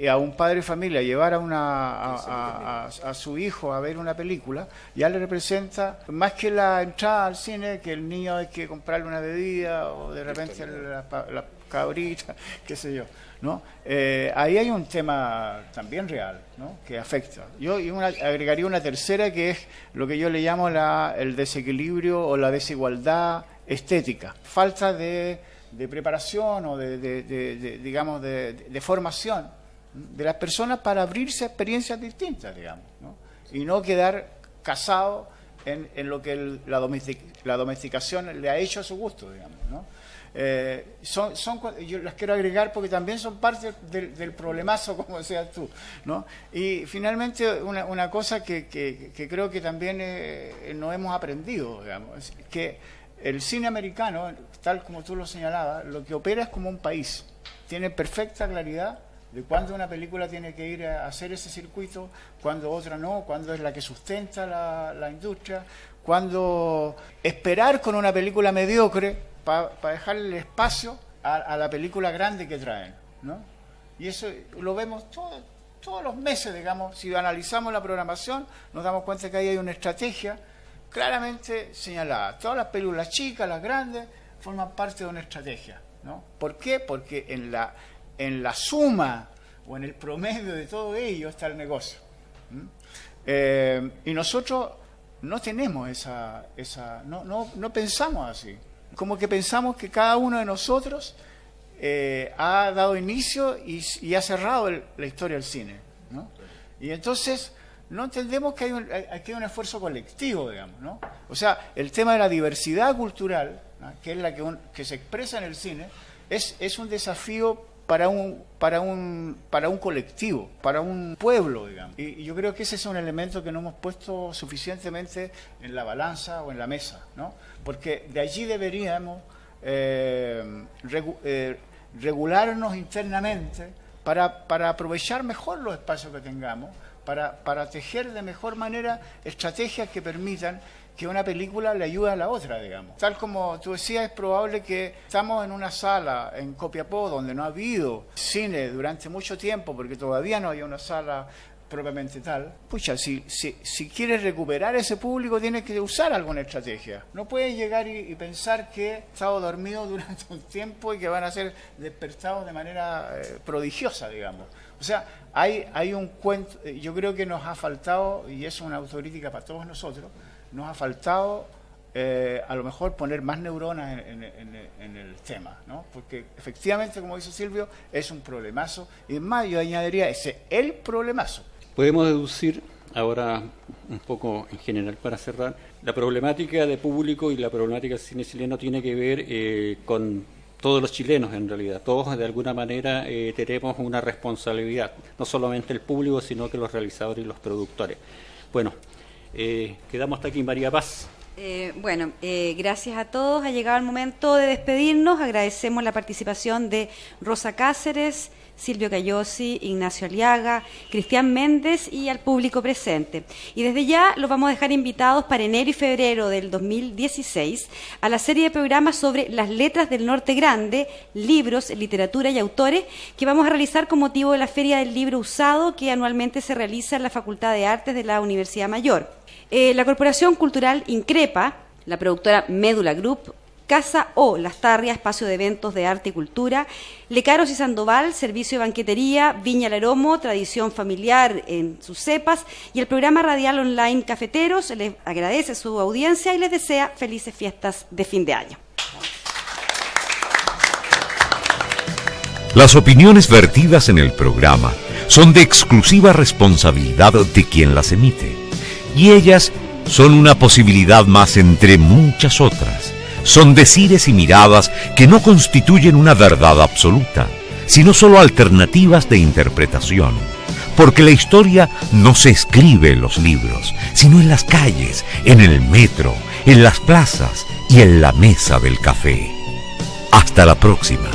a un padre de familia llevar a su hijo a ver una película ya le representa más que la entrada al cine, que el niño hay que comprarle una bebida o de repente la cabrita, qué sé yo, ¿no? Ahí hay un tema también real, ¿no?, que afecta. Yo agregaría una tercera, que es lo que yo le llamo el desequilibrio o la desigualdad estética. Falta de preparación o digamos de formación de las personas para abrirse a experiencias distintas, digamos, ¿no? Y no quedar casado en lo que la domesticación le ha hecho a su gusto, digamos, ¿no? Yo las quiero agregar porque también son parte del problemazo, como decías tú, ¿no? Y finalmente una cosa que creo que también no hemos aprendido, digamos, es que el cine americano, tal como tú lo señalabas, lo que opera es como un país. Tiene perfecta claridad de cuándo una película tiene que ir a hacer ese circuito, cuándo otra no, cuándo es la que sustenta la industria, cuándo esperar con una película mediocre para dejarle espacio a la película grande que traen, ¿no? Y eso lo vemos todos los meses, digamos. Si analizamos la programación, nos damos cuenta que ahí hay una estrategia claramente señalada. Todas las películas chicas, las grandes, forman parte de una estrategia, ¿no? ¿Por qué? Porque en la suma o en el promedio de todo ello está el negocio. Y nosotros no tenemos no pensamos así. Como que pensamos que cada uno de nosotros ha dado inicio y ha cerrado la historia del cine, ¿no? Y entonces no entendemos que hay un esfuerzo colectivo, digamos, ¿no? O sea, el tema de la diversidad cultural, ¿no?, que es la que se expresa en el cine, es un desafío para un colectivo, para un pueblo, digamos. Y yo creo que ese es un elemento que no hemos puesto suficientemente en la balanza o en la mesa, ¿no? Porque de allí deberíamos regularnos internamente para aprovechar mejor los espacios que tengamos, para tejer de mejor manera estrategias que permitan que una película le ayude a la otra, digamos. Tal como tú decías, es probable que estamos en una sala en Copiapó donde no ha habido cine durante mucho tiempo, porque todavía no había una sala propiamente tal. Pucha, si quieres recuperar ese público, tienes que usar alguna estrategia. No puedes llegar y pensar que he estado dormido durante un tiempo y que van a ser despertados de manera prodigiosa, digamos. O sea, hay un cuento. Yo creo que nos ha faltado, y es una autocrítica para todos nosotros, nos ha faltado a lo mejor poner más neuronas en el tema, ¿no? Porque efectivamente, como dice Silvio, es un problemazo, y más yo añadiría el problemazo. Podemos deducir ahora un poco en general para cerrar, la problemática de público y la problemática del cine chileno tiene que ver con todos los chilenos en realidad. Todos de alguna manera tenemos una responsabilidad, no solamente el público, sino que los realizadores y los productores. Bueno, quedamos hasta aquí, María Paz. Gracias a todos. Ha llegado el momento de despedirnos. Agradecemos la participación de Rosa Cáceres, Silvio Cayosi, Ignacio Aliaga, Cristian Méndez y al público presente. Y desde ya los vamos a dejar invitados para enero y febrero del 2016 a la serie de programas sobre las letras del Norte Grande, libros, literatura y autores, que vamos a realizar con motivo de la Feria del Libro Usado, que anualmente se realiza en la Facultad de Artes de la Universidad Mayor. La Corporación Cultural Increpa, la productora Médula Group, Casa O, Las Tarrias, espacio de eventos de arte y cultura, Lecaros y Sandoval, servicio de banquetería, Viña Laromo, tradición familiar en sus cepas, y el programa radial online Cafeteros les agradece su audiencia y les desea felices fiestas de fin de año. Las opiniones vertidas en el programa son de exclusiva responsabilidad de quien las emite, y ellas son una posibilidad más entre muchas otras. Son decires y miradas que no constituyen una verdad absoluta, sino solo alternativas de interpretación, porque la historia no se escribe en los libros, sino en las calles, en el metro, en las plazas y en la mesa del café. Hasta la próxima.